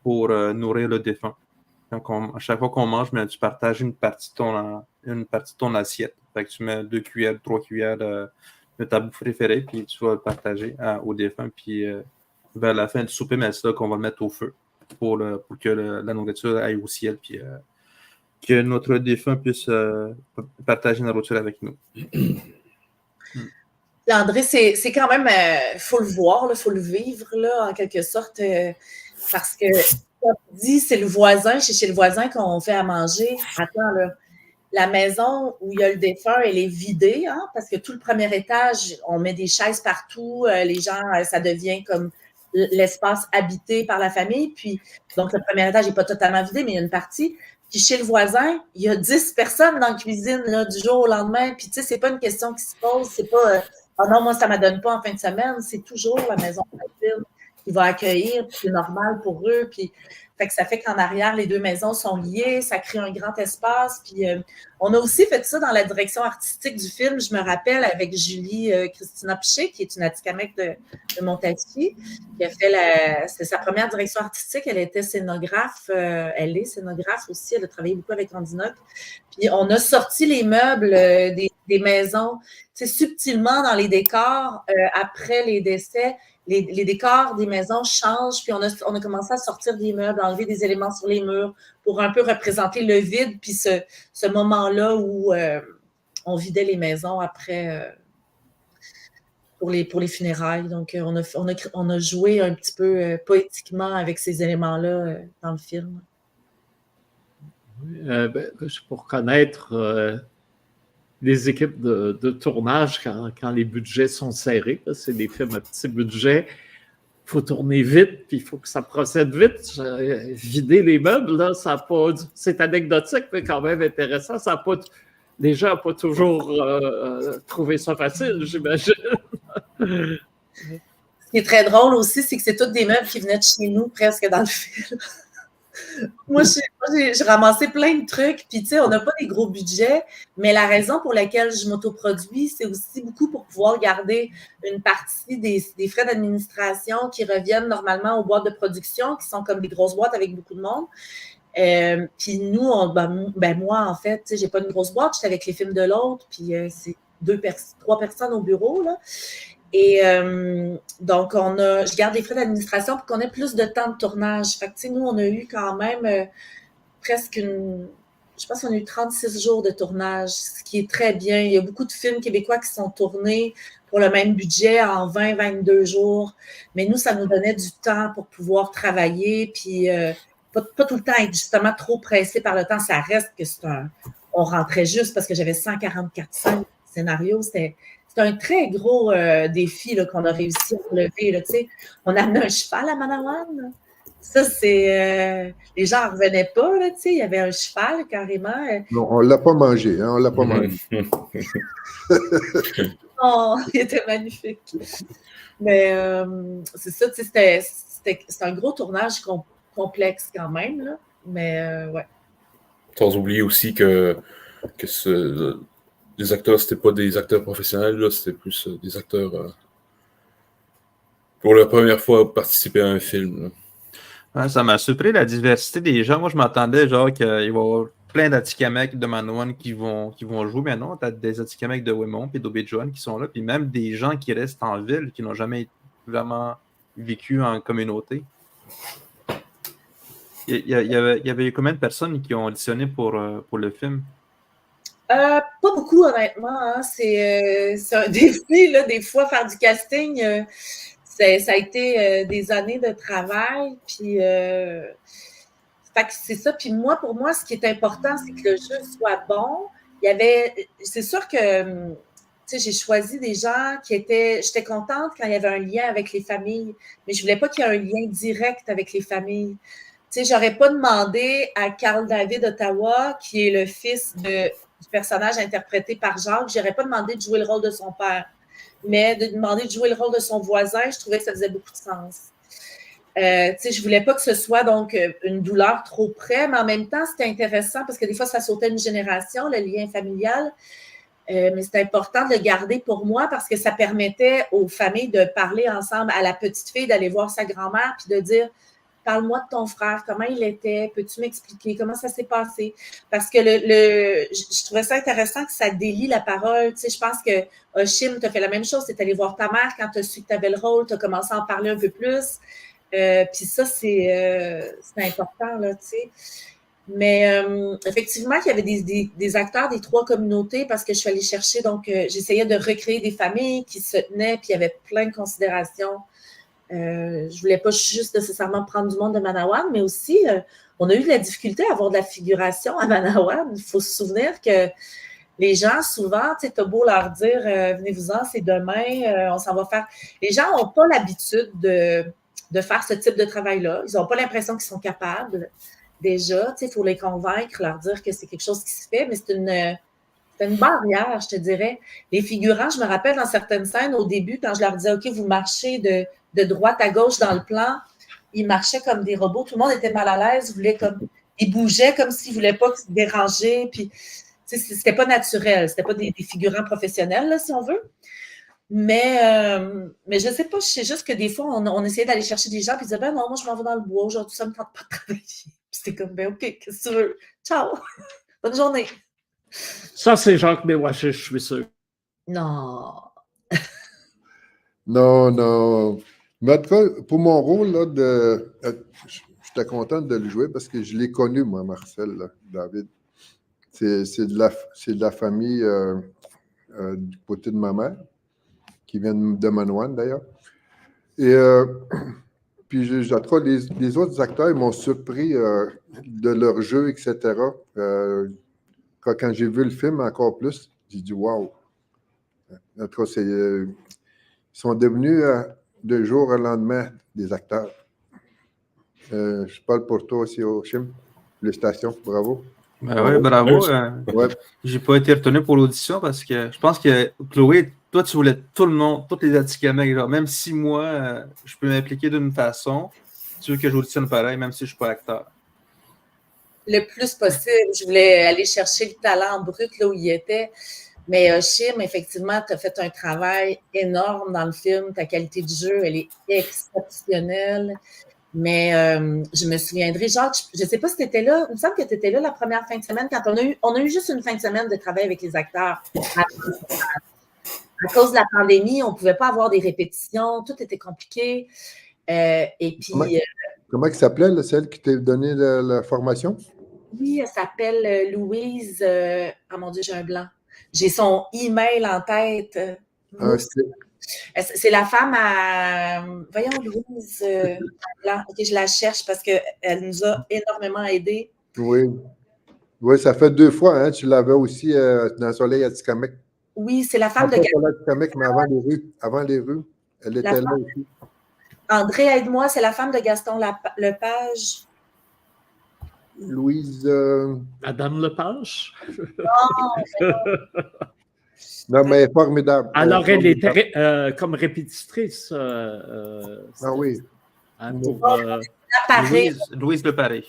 pour nourrir le défunt. Donc, à chaque fois qu'on mange, tu partages une partie de ton assiette. Fait que tu mets 2 cuillères, 3 cuillères de ta bouffe préférée, puis tu vas le partager au défunt. Puis vers la fin du souper, c'est là qu'on va le mettre au feu pour que la nourriture aille au ciel, puis que notre défunt puisse partager la nourriture avec nous. André, c'est quand même, faut le voir, il faut le vivre, là, en quelque sorte, parce que, comme tu dis, c'est le voisin, c'est chez le voisin qu'on fait à manger. Attends, là, la maison où il y a le défunt, elle est vidée, hein, parce que tout le premier étage, on met des chaises partout, les gens, ça devient comme l'espace habité par la famille, puis donc le premier étage n'est pas totalement vidé, mais il y a une partie. Puis chez le voisin, il y a 10 personnes dans la cuisine là, du jour au lendemain. Puis tu sais, c'est pas une question qui se pose. C'est pas « oh non, moi, ça ne m'adonne pas en fin de semaine ». C'est toujours la maison qui va accueillir, puis c'est normal pour eux. Puis fait que ça fait qu'en arrière, les deux maisons sont liées, ça crée un grand espace. Puis on a aussi fait ça dans la direction artistique du film. Je me rappelle avec Julie Christina Piché, qui est une Atikamekw de Montachi, qui a fait c'est sa première direction artistique. Elle était scénographe. Elle est scénographe aussi. Elle a travaillé beaucoup avec Andinoc. Puis on a sorti les meubles des maisons, tu sais, subtilement dans les décors après les décès. Les décors des maisons changent, puis on a commencé à sortir des meubles, enlever des éléments sur les murs pour un peu représenter le vide, puis ce moment-là où on vidait les maisons après pour les funérailles. Donc, on a joué un petit peu poétiquement avec ces éléments-là dans le film. Pour connaître les équipes de tournage, quand les budgets sont serrés, c'est des films à petit budget, il faut tourner vite, puis il faut que ça procède vite. Vider les meubles, là, ça n'a pas... C'est anecdotique, mais quand même intéressant. Ça a pas... Les gens n'ont pas toujours trouvé ça facile, j'imagine. Ce qui est très drôle aussi, c'est que c'est tous des meubles qui venaient de chez nous, presque dans le film. Moi, j'ai ramassé plein de trucs, puis tu sais, on n'a pas des gros budgets, mais la raison pour laquelle je m'autoproduis, c'est aussi beaucoup pour pouvoir garder une partie des frais d'administration qui reviennent normalement aux boîtes de production, qui sont comme des grosses boîtes avec beaucoup de monde. Puis nous, moi, en fait, tu sais, j'ai pas une grosse boîte, j'étais avec les films de l'autre, puis c'est 3 personnes au bureau, là. Et donc, je garde les frais d'administration pour qu'on ait plus de temps de tournage. Fait que, tu sais, nous, on a eu quand même presque je pense qu'on a eu 36 jours de tournage, ce qui est très bien. Il y a beaucoup de films québécois qui sont tournés pour le même budget en 20-22 jours. Mais nous, ça nous donnait du temps pour pouvoir travailler, puis pas tout le temps être justement trop pressé par le temps. Ça reste que on rentrait juste parce que j'avais 144 scènes de scénario. C'était un très gros défi là, qu'on a réussi à relever. Là, on a amené un cheval à Manawan. Ça, c'est... les gens n'en revenaient pas. Là, il y avait un cheval carrément. Non, on ne l'a pas mangé. Hein, on ne l'a pas mangé. Oh, il était magnifique. Mais c'est ça, c'était un gros tournage complexe quand même. Là. Mais ouais. Sans oublier aussi que les acteurs, c'était pas des acteurs professionnels, là, c'était plus des acteurs pour la première fois participer à un film. Ouais, ça m'a surpris la diversité des gens. Moi, je m'attendais genre qu'il va y avoir plein d'Atikamekw de Manawan qui vont jouer, mais non, t'as des Atikamekw de Ouémont et d'Obidjouan qui sont là, puis même des gens qui restent en ville, qui n'ont jamais vraiment vécu en communauté. Il y avait combien de personnes qui ont auditionné pour le film? Pas beaucoup, honnêtement. Hein. C'est un défi, là, des fois, faire du casting. Ça a été des années de travail. Puis, fait que c'est ça. Puis pour moi, ce qui est important, c'est que le jeu soit bon. C'est sûr que, tu sais, j'ai choisi des gens j'étais contente quand il y avait un lien avec les familles, mais je voulais pas qu'il y ait un lien direct avec les familles. Tu sais, j'aurais pas demandé à Carl David Ottawa, qui est le fils du personnage interprété par Jacques, j'aurais pas demandé de jouer le rôle de son père. Mais de demander de jouer le rôle de son voisin, je trouvais que ça faisait beaucoup de sens. Je voulais pas que ce soit donc une douleur trop près, mais en même temps, c'était intéressant parce que des fois, ça sautait une génération, le lien familial. Mais c'est important de le garder pour moi parce que ça permettait aux familles de parler ensemble, à la petite fille d'aller voir sa grand-mère puis de dire parle-moi de ton frère, comment il était, peux-tu m'expliquer, comment ça s'est passé? Parce que je trouvais ça intéressant que ça délie la parole. Tu sais, je pense que Oshim, tu as fait la même chose, tu es allé voir ta mère quand tu as su que tu avais le rôle, tu as commencé à en parler un peu plus. Puis ça, c'est important, là, tu sais. Mais effectivement, il y avait des acteurs des 3 communautés parce que je suis allée chercher, donc j'essayais de recréer des familles qui se tenaient, puis il y avait plein de considérations. Je voulais pas juste nécessairement prendre du monde de Manawan, mais aussi, on a eu de la difficulté à avoir de la figuration à Manawan. Il faut se souvenir que les gens, souvent, tu sais, t'as beau leur dire venez-vous-en, c'est demain, on s'en va faire. Les gens n'ont pas l'habitude de faire ce type de travail-là. Ils n'ont pas l'impression qu'ils sont capables. Déjà, tu sais, il faut les convaincre, leur dire que c'est quelque chose qui se fait, mais c'est une barrière, je te dirais. Les figurants, je me rappelle dans certaines scènes, au début, quand je leur disais, OK, vous marchez de droite à gauche dans le plan, ils marchaient comme des robots. Tout le monde était mal à l'aise, ils bougeaient comme s'ils ne voulaient pas se déranger. Puis, c'était pas naturel. C'était pas des figurants professionnels, là, si on veut. Mais je ne sais pas, je sais juste que des fois, on essayait d'aller chercher des gens et ils disaient, ben non, moi, je m'en vais dans le bois. Aujourd'hui, ça ne me tente pas de travailler. Puis c'était comme, ben OK, qu'est-ce que tu veux? Ciao! Bonne journée! Ça, c'est Jacques Méwaché, je suis sûr. Non. Non. Mais en tout cas, pour mon rôle, là, j'étais content de le jouer parce que je l'ai connu, moi, Marcel, là, David. C'est de la famille du côté de ma mère, qui vient de Manawan, d'ailleurs. Et puis, en tout cas, les autres acteurs, ils m'ont surpris de leur jeu, etc. Quand j'ai vu le film, encore plus, j'ai dit « wow ». En tout cas, ils sont devenus, de jour au lendemain, des acteurs. Je parle pour toi aussi, Oshim. Félicitations, bravo. Ben oui, bravo. Ouais. J'ai pas été retenu pour l'audition parce que je pense que Chloé, toi, tu voulais tout le monde, tous les Atikamekw, même si moi, je peux m'impliquer d'une façon, tu veux que j'auditionne pareil, même si je ne suis pas acteur. Le plus possible. Je voulais aller chercher le talent brut là où il était. Mais Oshim, effectivement, tu as fait un travail énorme dans le film. Ta qualité de jeu, elle est exceptionnelle. Mais je me souviendrai, Jacques, je ne sais pas si tu étais là. Il me semble que tu étais là la première fin de semaine quand on a eu juste une fin de semaine de travail avec les acteurs. À cause de la pandémie, on ne pouvait pas avoir des répétitions. Tout était compliqué. Et puis. Comment elle s'appelait, celle qui t'a donné la formation? Oui, elle s'appelle Louise. Oh mon Dieu, j'ai un blanc. J'ai son email en tête. C'est la femme à. Voyons, Louise. OK, je la cherche parce qu'elle nous a énormément aidés. Oui. Oui, ça fait 2 fois, hein? Tu l'avais aussi dans Soleil Atikamekw. Oui, c'est la femme de Soleil Atikamekw, mais avant les rues. Elle était là aussi. André, aide-moi, c'est la femme de Gaston Lepage. Louise. Madame Lepage? Non, mais elle est formidable. Alors, elle était comme répétitrice. Oui. Pour, Louise Leparé.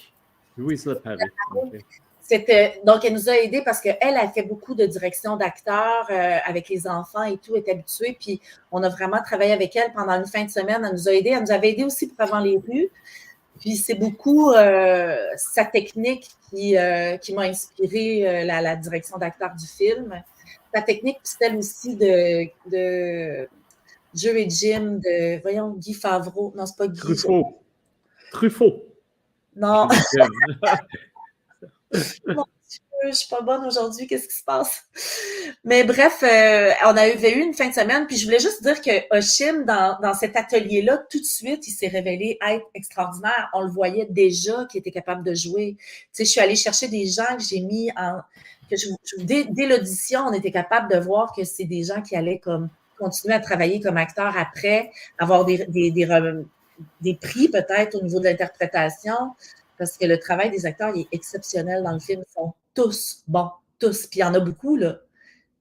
Louise Leparé. Donc, elle nous a aidés parce qu'elle a fait beaucoup de direction d'acteurs avec les enfants et tout, est habituée. Puis, on a vraiment travaillé avec elle pendant une fin de semaine. Elle nous a aidés. Elle nous avait aidés aussi pour Avant les rues. Puis, c'est beaucoup sa technique qui m'a inspiré la direction d'acteur du film. Sa technique, puis celle aussi de Joe et Jim, de, voyons, Guy Favreau. Non, c'est pas Guy. Truffaut. Non. Mon Dieu, je suis pas bonne aujourd'hui, qu'est-ce qui se passe? Mais bref, on avait eu une fin de semaine, puis je voulais juste dire que Oshim, dans cet atelier-là, tout de suite, il s'est révélé être extraordinaire. On le voyait déjà qu'il était capable de jouer. Tu sais, je suis allée chercher des gens que j'ai mis en... Dès l'audition, on était capable de voir que c'est des gens qui allaient comme continuer à travailler comme acteurs après, avoir des prix peut-être au niveau de l'interprétation. Parce que le travail des acteurs, il est exceptionnel dans le film. Ils sont tous bons, tous. Puis il y en a beaucoup, là.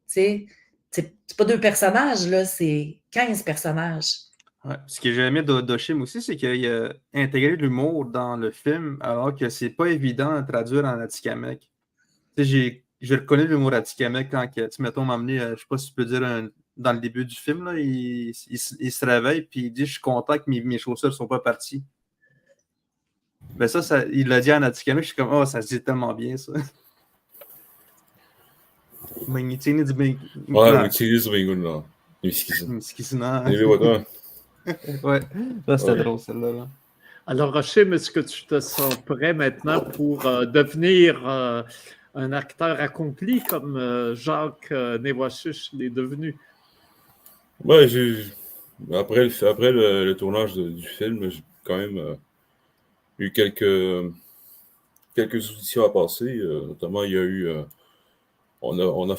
Tu sais, c'est pas 2 personnages, là, c'est 15 personnages. Ouais. Ce que j'ai aimé d'Oshim aussi, c'est qu'il a intégré l'humour dans le film, alors que c'est pas évident à traduire en Atikamekw. Tu sais, j'ai reconnu l'humour atikamekw quand, mettons, m'a amené, je sais pas si tu peux dire, dans le début du film, là, il se réveille puis il dit « Je suis content que mes chaussures ne sont pas parties ». Ben ça, il l'a dit en atikamekw, je suis comme « Oh, ça se dit tellement bien, ça ». Ouais, Mingtini Zubingun, là. Ouais, là, c'était drôle, celle-là. Là. Alors, Hachim, est-ce que tu te sens prêt maintenant pour devenir un acteur accompli comme Jacques Néwashish l'est devenu? Ouais, après le tournage du film, j'ai quand même eu quelques auditions à passer. Notamment, il y a eu... on a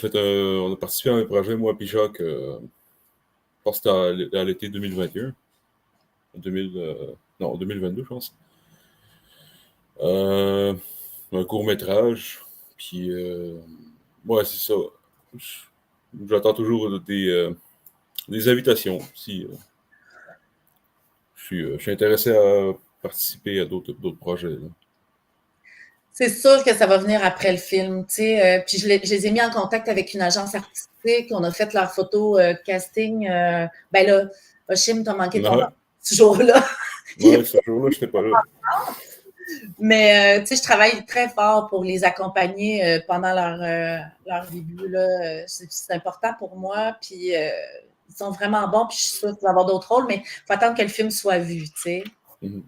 participé à un projet, moi et Jacques, je pense que c'était à l'été 2021. 2022, je pense. Un court-métrage. Puis, ouais, c'est ça. J'attends toujours des invitations. Si je suis intéressé à participer à d'autres projets. Là. C'est sûr que ça va venir après le film, tu sais. Puis je les ai mis en contact avec une agence artistique. On a fait leur photo casting. Ben là, Hachim, t'as manqué ton nom ce jour-là. Ouais, ce jour-là, je n'étais pas là. Mais, tu sais, je travaille très fort pour les accompagner pendant leur début, là. C'est important pour moi. Puis, ils sont vraiment bons. Puis, je suis sûre qu'il va y avoir d'autres rôles, mais il faut attendre que le film soit vu, tu sais. Mm-hmm.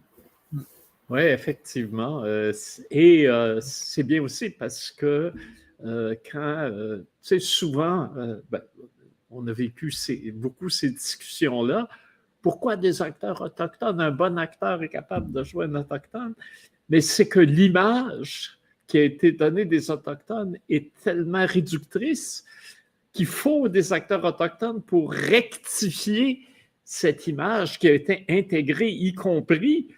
Oui, effectivement. Et c'est bien aussi parce que quand, tu sais, souvent, on a vécu beaucoup ces discussions-là. Pourquoi des acteurs autochtones? Un bon acteur est capable de jouer un autochtone. Mais c'est que l'image qui a été donnée des Autochtones est tellement réductrice qu'il faut des acteurs autochtones pour rectifier cette image qui a été intégrée, y compris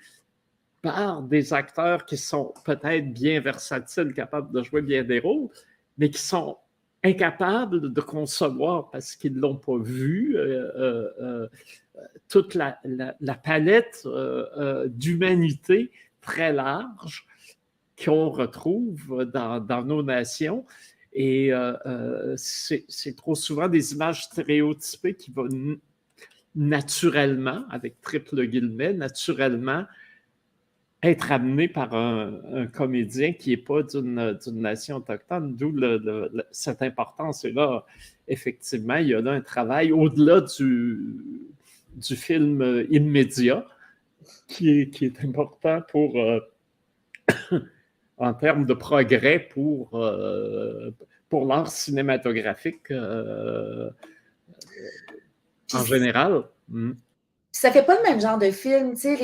par des acteurs qui sont peut-être bien versatiles, capables de jouer bien des rôles, mais qui sont incapables de concevoir, parce qu'ils ne l'ont pas vu, toute la palette d'humanité très large qu'on retrouve dans nos nations. Et c'est trop souvent des images stéréotypées qui vont naturellement, avec triple guillemets, naturellement être amené par un comédien qui n'est pas d'une nation autochtone, d'où cette importance. Et là, effectivement, il y a là un travail au-delà du film immédiat qui est important pour, en termes de progrès pour l'art cinématographique en général. Ça fait pas le même genre de film, tu sais,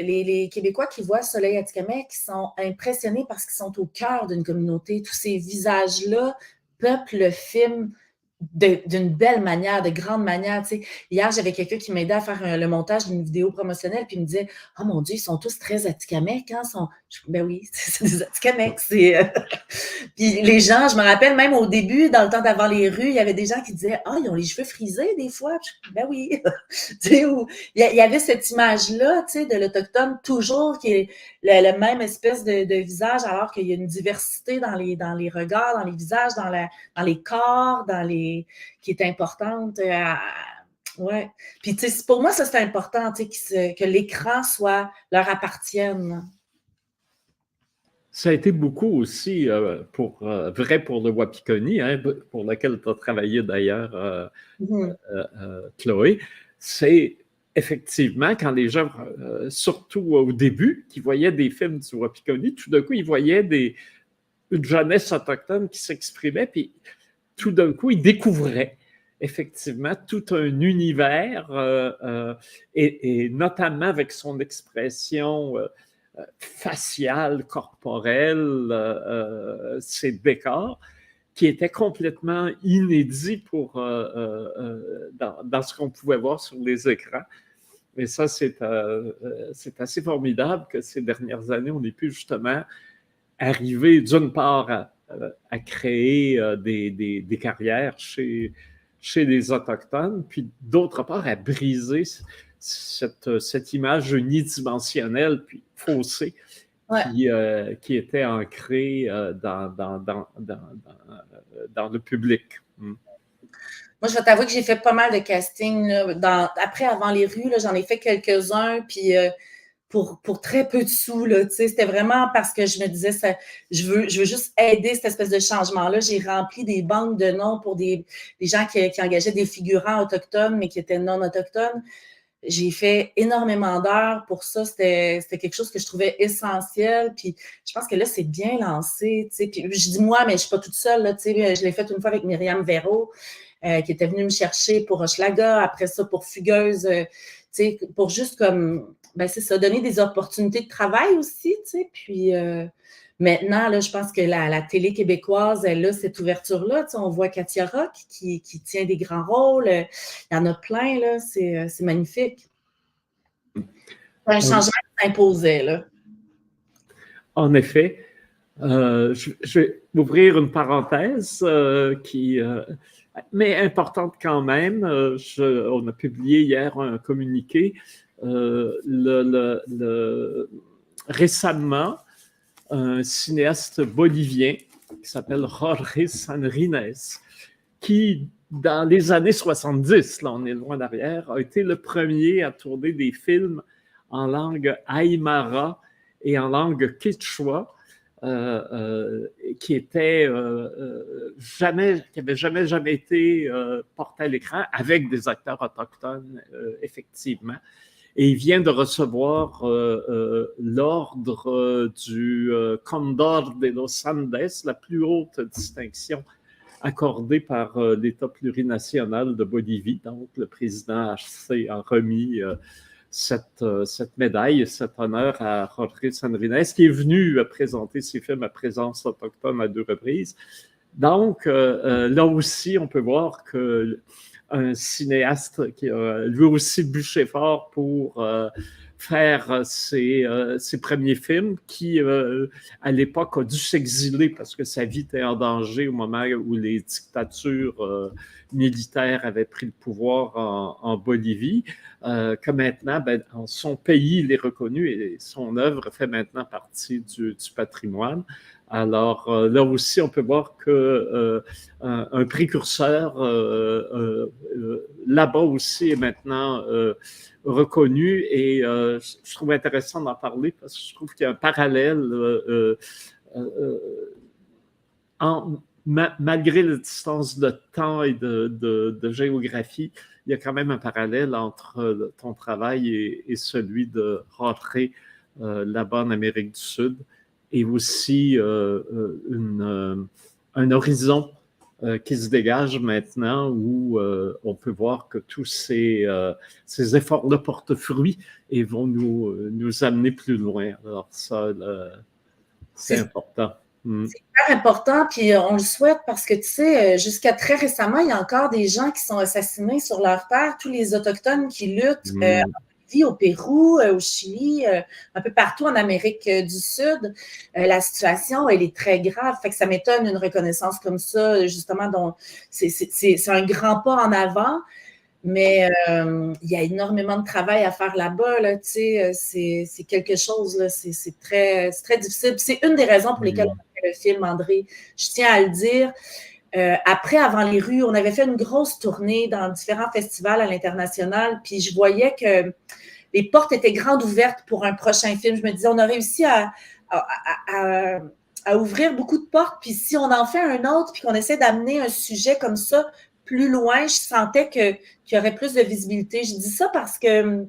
les Québécois qui voient Soleil Atikamekw sont impressionnés parce qu'ils sont au cœur d'une communauté. Tous ces visages-là peuplent le film d'une belle manière, de grande manière, tu sais. Hier, j'avais quelqu'un qui m'aidait à faire le montage d'une vidéo promotionnelle, puis il me disait « Oh mon Dieu, ils sont tous très Atikamekw, hein? » Ben oui, c'est des Atikamekw, Puis les gens, je me rappelle même au début, dans le temps d'avant les rues, il y avait des gens qui disaient « Ah, ils ont les cheveux frisés des fois. » Ben oui. Tu sais, il y avait cette image-là, tu sais, de l'Autochtone toujours qui est le même espèce de visage, alors qu'il y a une diversité dans les regards, dans les visages, dans les corps, qui est importante. Ouais. Puis, tu sais, pour moi, ça, c'est important, tu sais, que l'écran leur appartienne. Ça a été beaucoup aussi vrai pour le Wapikoni, hein, pour lequel tu as travaillé d'ailleurs, Chloé. C'est effectivement quand les gens, surtout au début, qui voyaient des films du Wapikoni, tout d'un coup, ils voyaient une jeunesse autochtone qui s'exprimait, puis tout d'un coup, ils découvraient effectivement tout un univers, et notamment avec son expression faciale, corporelle, ses décors, qui étaient complètement inédits dans ce qu'on pouvait voir sur les écrans. Et ça, c'est assez formidable que ces dernières années, on ait pu justement arriver, d'une part, à créer des carrières chez les Autochtones, puis d'autre part, à briser cette image unidimensionnelle puis faussée qui était ancré dans le public. Moi, je vais t'avouer que j'ai fait pas mal de casting. Là, après, avant les rues, j'en ai fait quelques-uns, puis pour très peu de sous. Là, c'était vraiment parce que je me disais, je veux juste aider cette espèce de changement-là. J'ai rempli des banques de noms pour des gens qui engageaient des figurants autochtones, mais qui étaient non autochtones. J'ai fait énormément d'heures pour ça. C'était quelque chose que je trouvais essentiel. Puis je pense que là, c'est bien lancé. Puis je dis moi, mais je ne suis pas toute seule. Là, je l'ai fait une fois avec Myriam Véro, qui était venue me chercher pour Hochelaga, après ça pour Fugueuse, pour juste comme, c'est ça, donner des opportunités de travail aussi. Puis maintenant, là, je pense que la télé québécoise, elle a cette ouverture-là. On voit Katia Rock qui tient des grands rôles. Il y en a plein, là. C'est magnifique. Un changement qui s'imposait, là. En effet. Je vais ouvrir une parenthèse mais importante quand même. On a publié hier un communiqué. Récemment, un cinéaste bolivien qui s'appelle Jorge Sanrines, qui, dans les années 70, là on est loin derrière, a été le premier à tourner des films en langue aymara et en langue quechua, qui avait jamais été porté à l'écran avec des acteurs autochtones, effectivement. Et il vient de recevoir l'ordre du Condor de los Andes, la plus haute distinction accordée par l'État plurinational de Bolivie. Donc, le président HC a remis cette médaille, cet honneur à Jorge Sanrines, qui est venu présenter ses films à présence autochtone à 2 reprises. Donc, là aussi, on peut voir que un cinéaste qui a lui aussi bûché fort pour faire ses premiers films, qui à l'époque a dû s'exiler parce que sa vie était en danger au moment où les dictatures militaires avaient pris le pouvoir en Bolivie, que maintenant, son pays l'est reconnu et son œuvre fait maintenant partie du patrimoine. Alors là aussi, on peut voir que un précurseur là-bas aussi est maintenant reconnu, et je trouve intéressant d'en parler parce que je trouve qu'il y a un parallèle malgré la distance de temps et de géographie, il y a quand même un parallèle entre ton travail et celui de Jorge là-bas en Amérique du Sud, et aussi un horizon qui se dégage maintenant où on peut voir que tous ces efforts-là portent fruit et vont nous amener plus loin. Alors ça, c'est important. C'est hyper important, puis on le souhaite parce que, tu sais, jusqu'à très récemment, il y a encore des gens qui sont assassinés sur leur terre, tous les Autochtones qui luttent au Pérou, au Chili, un peu partout en Amérique du Sud. La situation, elle est très grave. Fait que ça m'étonne une reconnaissance comme ça, justement, dont c'est un grand pas en avant. Mais il y a énormément de travail à faire là-bas, là, tu sais, c'est quelque chose, là, c'est très difficile. C'est une des raisons pour lesquelles on a fait le film, André. Je tiens à le dire. Après, avant les rues, on avait fait une grosse tournée dans différents festivals à l'international, puis je voyais que les portes étaient grandes ouvertes pour un prochain film. Je me disais, on a réussi à ouvrir beaucoup de portes, puis si on en fait un autre, puis qu'on essaie d'amener un sujet comme ça plus loin, je sentais qu'il y aurait plus de visibilité. Je dis ça parce que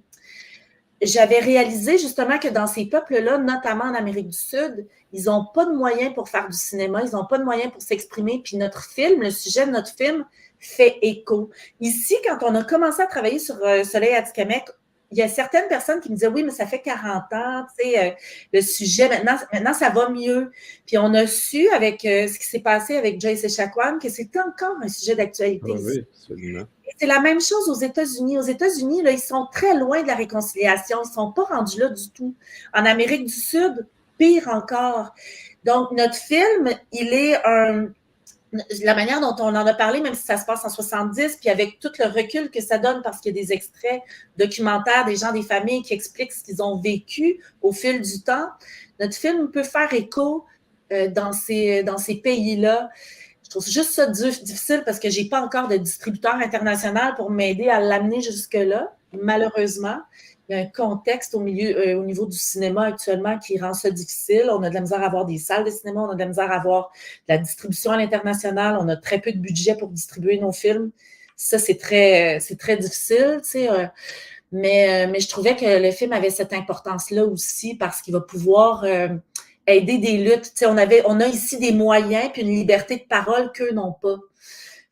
j'avais réalisé justement que dans ces peuples-là, notamment en Amérique du Sud, ils n'ont pas de moyens pour faire du cinéma, ils n'ont pas de moyens pour s'exprimer. Puis notre film, le sujet de notre film, fait écho. Ici, quand on a commencé à travailler sur Soleil Atikamekw, il y a certaines personnes qui me disaient, oui, mais ça fait 40 ans, tu sais, le sujet, maintenant, ça va mieux. Puis on a su, avec ce qui s'est passé avec Joyce Echaquan, que c'est encore un sujet d'actualité ici. Oui, absolument. C'est la même chose aux États-Unis. Aux États-Unis, là, ils sont très loin de la réconciliation. Ils ne sont pas rendus là du tout. En Amérique du Sud, pire encore. Donc, notre film, il est la manière dont on en a parlé, même si ça se passe en 70, puis avec tout le recul que ça donne, parce qu'il y a des extraits documentaires des gens, des familles qui expliquent ce qu'ils ont vécu au fil du temps, notre film peut faire écho dans ces pays-là. Je trouve juste ça difficile parce que je n'ai pas encore de distributeur international pour m'aider à l'amener jusque-là, malheureusement. Il y a un contexte au niveau du cinéma actuellement qui rend ça difficile. On a de la misère à avoir des salles de cinéma, on a de la misère à avoir de la distribution à l'international, on a très peu de budget pour distribuer nos films. Ça, c'est très difficile, tu sais. Mais je trouvais que le film avait cette importance-là aussi parce qu'il va pouvoir aider des luttes. Tu sais, on a ici des moyens puis une liberté de parole qu'eux n'ont pas.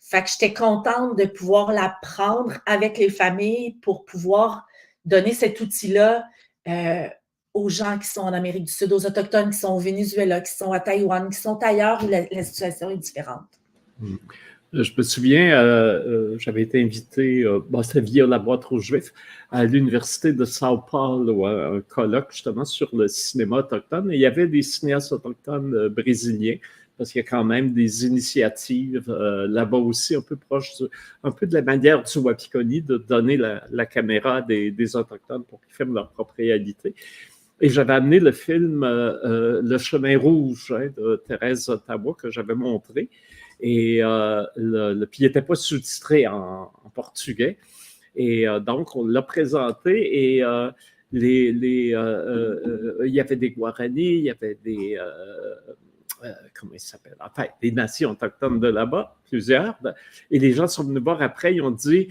Fait que j'étais contente de pouvoir la prendre avec les familles pour pouvoir donner cet outil-là aux gens qui sont en Amérique du Sud, aux Autochtones qui sont au Venezuela, qui sont à Taïwan, qui sont ailleurs où la situation est différente. Je me souviens, j'avais été invité, c'était via la boîte aux Juifs, à l'Université de Sao Paulo, à un colloque justement sur le cinéma autochtone. Et il y avait des cinéastes autochtones brésiliens, parce qu'il y a quand même des initiatives là-bas aussi, un peu proche, un peu de la manière du Wapikoni de donner la caméra des Autochtones pour qu'ils filment leur propre réalité. Et j'avais amené le film Le Chemin Rouge de Thérèse Ottawa que j'avais montré. Et puis il n'était pas sous-titré en portugais. Et donc, on l'a présenté et il y avait des Guaranis, il y avait des... comment ils s'appellent? Enfin, des nations autochtones de là-bas, plusieurs. Et les gens sont venus voir après, ils ont dit,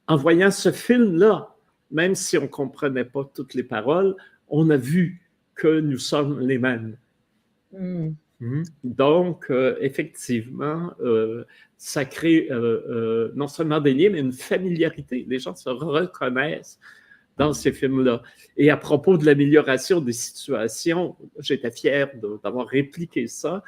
en voyant ce film-là, même si on ne comprenait pas toutes les paroles, on a vu que nous sommes les mêmes. Donc, effectivement, ça crée non seulement des liens, mais une familiarité. Les gens se reconnaissent dans ces films-là. Et à propos de l'amélioration des situations, j'étais fier d'avoir répliqué ça.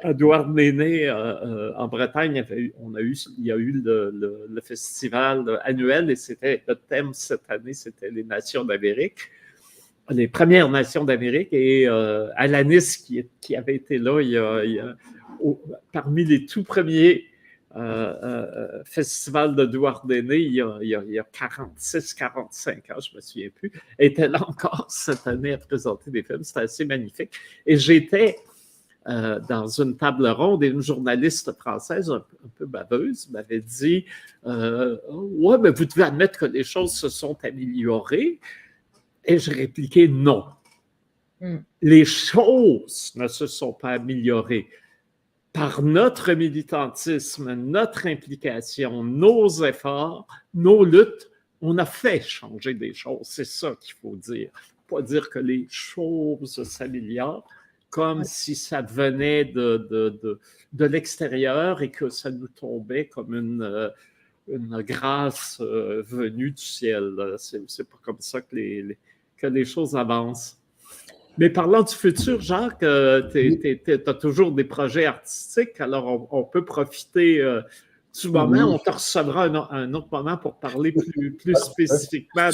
À Douarnenez, en Bretagne, il y a eu le festival annuel et c'était le thème cette année, c'était les Nations d'Amérique. Les Premières Nations d'Amérique et Alanis qui avait été là parmi les tout premiers festivals de Douarnenez il y a 46-45 ans, je ne me souviens plus, était là encore cette année à présenter des films. C'était assez magnifique. Et j'étais dans une table ronde et une journaliste française un peu baveuse m'avait dit « Ouais, mais vous devez admettre que les choses se sont améliorées. » Et j'ai répliqué non. Les choses ne se sont pas améliorées. Par notre militantisme, notre implication, nos efforts, nos luttes, on a fait changer des choses. C'est ça qu'il faut dire. Pas dire que les choses s'améliorent comme si ça venait de l'extérieur et que ça nous tombait comme une grâce venue du ciel. C'est pas comme ça que les choses avancent. Mais parlant du futur, Jacques, tu as toujours des projets artistiques, alors on peut profiter du moment. On te recevra un autre moment pour parler plus spécifiquement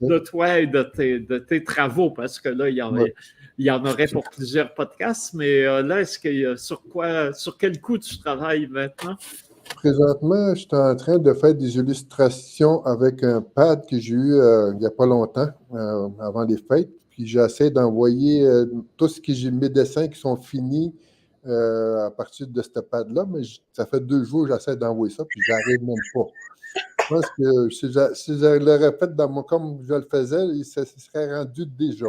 de toi et de tes travaux, parce que là, il y en aurait pour plusieurs podcasts, mais là, est-ce que sur quel coup tu travailles maintenant? Présentement, je suis en train de faire des illustrations avec un pad que j'ai eu il n'y a pas longtemps, avant les fêtes. Puis j'essaie d'envoyer tout ce que j'ai, mes dessins qui sont finis à partir de ce pad-là, mais ça fait 2 jours que j'essaie d'envoyer ça, puis j'arrive même pas. Je pense que si je l'aurais fait comme je le faisais, ça se serait rendu déjà.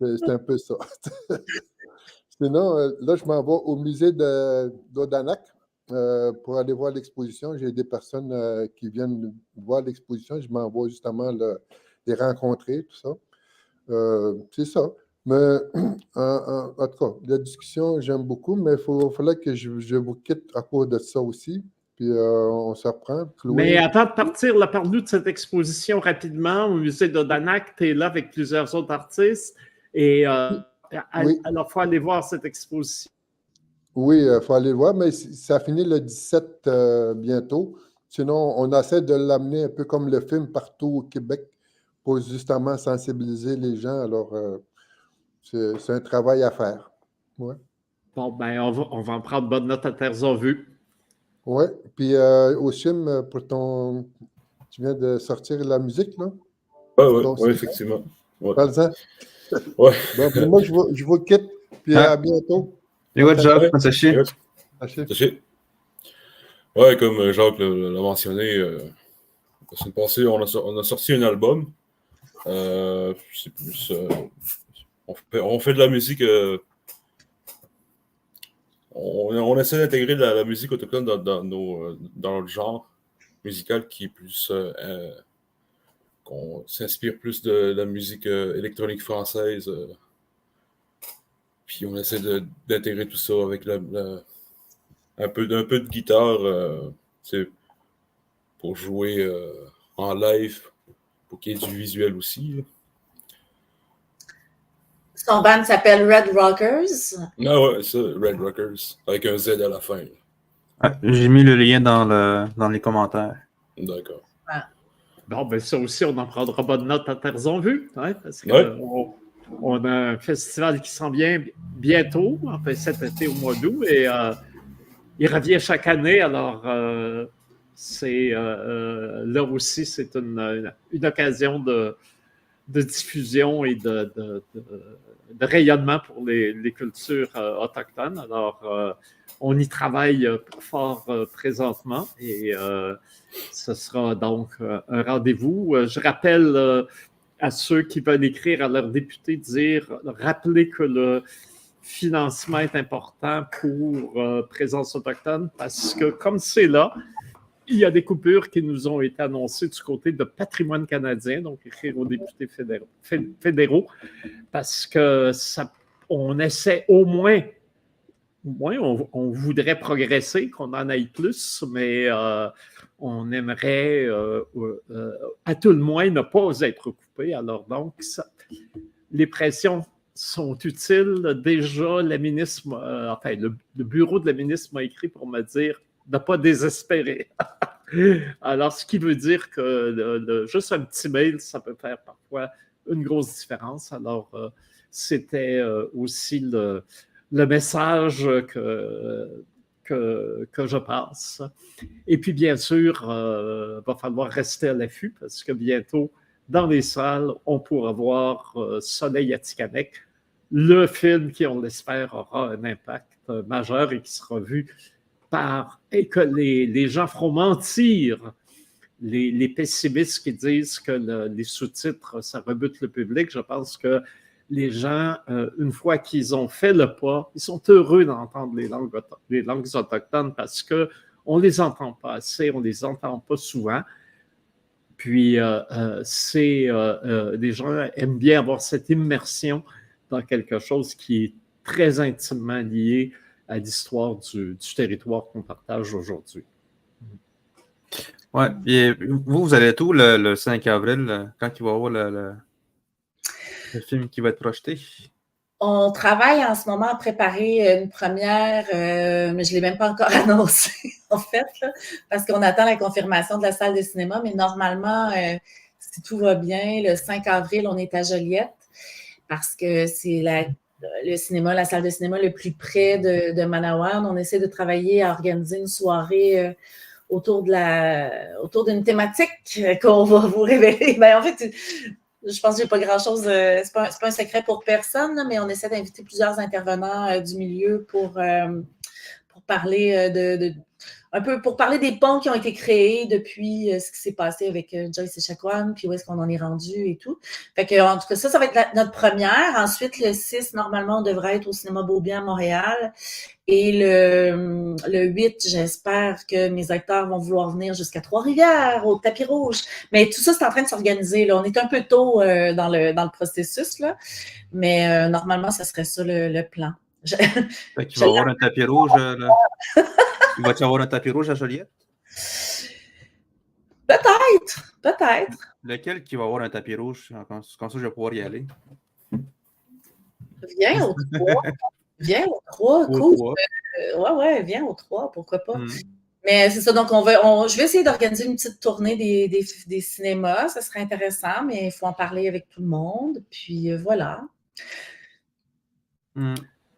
C'est un peu ça. Sinon, là, je m'en vais au musée d'Odanak. Pour aller voir l'exposition. J'ai des personnes qui viennent voir l'exposition. Je m'envoie justement les rencontrer, tout ça. C'est ça. Mais en tout cas, la discussion, j'aime beaucoup, mais il fallait que je vous quitte à cause de ça aussi. Puis on se reprend. Chloé. Mais avant de partir, parle-nous de cette exposition rapidement au musée d'Odanak. Tu es là avec plusieurs autres artistes. Et alors, il faut aller voir cette exposition. Oui, il faut aller le voir, mais ça finit le 17 bientôt. Sinon, on essaie de l'amener un peu comme le film partout au Québec pour justement sensibiliser les gens. Alors, c'est un travail à faire. Ouais. Bon, ben, on va en prendre bonne note à Terres en vue. Ouais. Puis au film, tu viens de sortir la musique, là? Ouais, effectivement. Ouais. Parle-en. Ouais. Bon, ben, moi, je vous quitte, puis à bientôt. Good job, Ouais. Masashi. Achille. Ouais, comme Jacques l'a mentionné, la semaine passée, on a sorti un album. C'est plus. On fait de la musique. On essaie d'intégrer la musique autochtone dans notre genre musical qui est plus. Qu'on s'inspire plus de la musique électronique française. Puis on essaie d'intégrer tout ça avec un peu de guitare. Pour jouer en live, pour qu'il y ait du visuel aussi. Là. Son band s'appelle Red Rockers. Ah ouais, ça, Red Rockers, avec un Z à la fin. J'ai mis le lien dans les commentaires. D'accord. Bon, ben ça aussi, on en prendra bonne note à Terres en vue, hein, parce qu'on a un festival qui s'en vient bientôt, en fait cet été au mois d'août, et il revient chaque année, alors c'est là aussi, c'est une occasion de diffusion et de rayonnement pour les cultures autochtones. Alors, on y travaille fort présentement et ce sera donc un rendez-vous. Je rappelle à ceux qui veulent écrire à leurs députés, rappeler que le financement est important pour Présence autochtone parce que comme c'est là, il y a des coupures qui nous ont été annoncées du côté de Patrimoine canadien, donc écrire aux députés fédéraux parce que on essaie au moins on voudrait progresser, qu'on en aille plus, mais on aimerait à tout le moins ne pas être coupé. Alors donc, les pressions sont utiles. Déjà, la ministre, le bureau de la ministre m'a écrit pour me dire de ne pas désespérer. Alors, ce qui veut dire que juste un petit mail, ça peut faire parfois une grosse différence. Alors, c'était aussi le message que je passe. Et puis, bien sûr, va falloir rester à l'affût parce que bientôt, dans les salles, on pourra voir Soleil Atikamekw, le film qui, on l'espère, aura un impact majeur et qui sera vu et que les gens feront mentir les pessimistes qui disent que les sous-titres, ça rebute le public. Je pense que les gens, une fois qu'ils ont fait le pas, ils sont heureux d'entendre les langues autochtones parce qu'on ne les entend pas assez, on ne les entend pas souvent. Puis, les gens aiment bien avoir cette immersion dans quelque chose qui est très intimement lié à l'histoire du territoire qu'on partage aujourd'hui. Ouais. Et vous allez être où le 5 avril, quand il va y avoir le film qui va être projeté? On travaille en ce moment à préparer une première, mais je ne l'ai même pas encore annoncé, en fait, là, parce qu'on attend la confirmation de la salle de cinéma. Mais normalement, si tout va bien, le 5 avril, on est à Joliette parce que c'est la salle de cinéma le plus près de Manawan. On essaie de travailler à organiser une soirée autour d'une thématique qu'on va vous révéler. Ben, en fait, je pense que j'ai pas grand-chose, c'est pas un secret pour personne, là, mais on essaie d'inviter plusieurs intervenants du milieu pour parler pour parler des ponts qui ont été créés depuis ce qui s'est passé avec Joyce Echaquan, puis où est-ce qu'on en est rendu et tout. Fait que, en tout cas, ça va être notre première. Ensuite, le 6, normalement, on devrait être au Cinéma Beaubien à Montréal. Et le 8, j'espère que mes acteurs vont vouloir venir jusqu'à Trois-Rivières, au Tapis Rouge. Mais tout ça, c'est en train de s'organiser. Là. On est un peu tôt dans le processus, là. Mais normalement, ça serait ça le plan. Fait qu'il va y avoir un tapis rouge. Il va y avoir un tapis rouge à Joliette? Peut-être. Lequel qui va avoir un tapis rouge? Comme ça, je vais pouvoir y aller. Viens au 3. Viens au 3. Cool. Ouais, viens au 3, pourquoi pas. Mais c'est ça, donc je vais essayer d'organiser une petite tournée des cinémas. Ça serait intéressant, mais il faut en parler avec tout le monde. Puis voilà.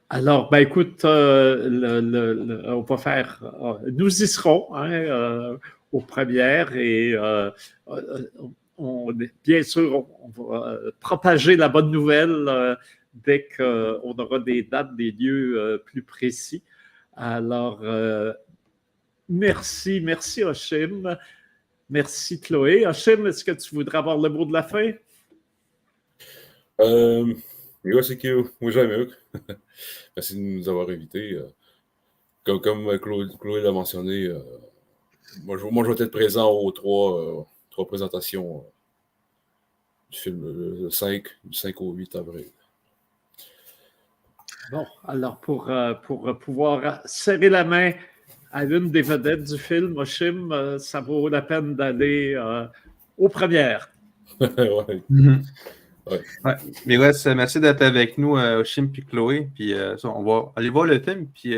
Alors, ben écoute, on va faire. Nous y serons aux premières et bien sûr, on va propager la bonne nouvelle dès qu'on aura des dates, des lieux plus précis. Alors, merci Hachim. Merci Chloé. Hachim, est-ce que tu voudrais avoir le mot de la fin? Ouais, c'est que moi j'aime. Merci de nous avoir invités. Comme Chloé l'a mentionné, moi je vais être présent aux trois présentations du film du 5 au 8 avril. Bon, alors pour pouvoir serrer la main à l'une des vedettes du film, Hachim, ça vaut la peine d'aller aux premières. Ouais. Ouais. Mais ouais, merci d'être avec nous, Hachim et Chloé. Puis on va aller voir le film. Puis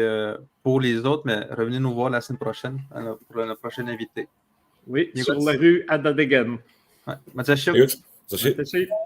pour les autres, mais revenez nous voir la semaine prochaine pour notre prochain invité. Oui, sur la rue Adadegen. Ouais. Mathieu. Salut.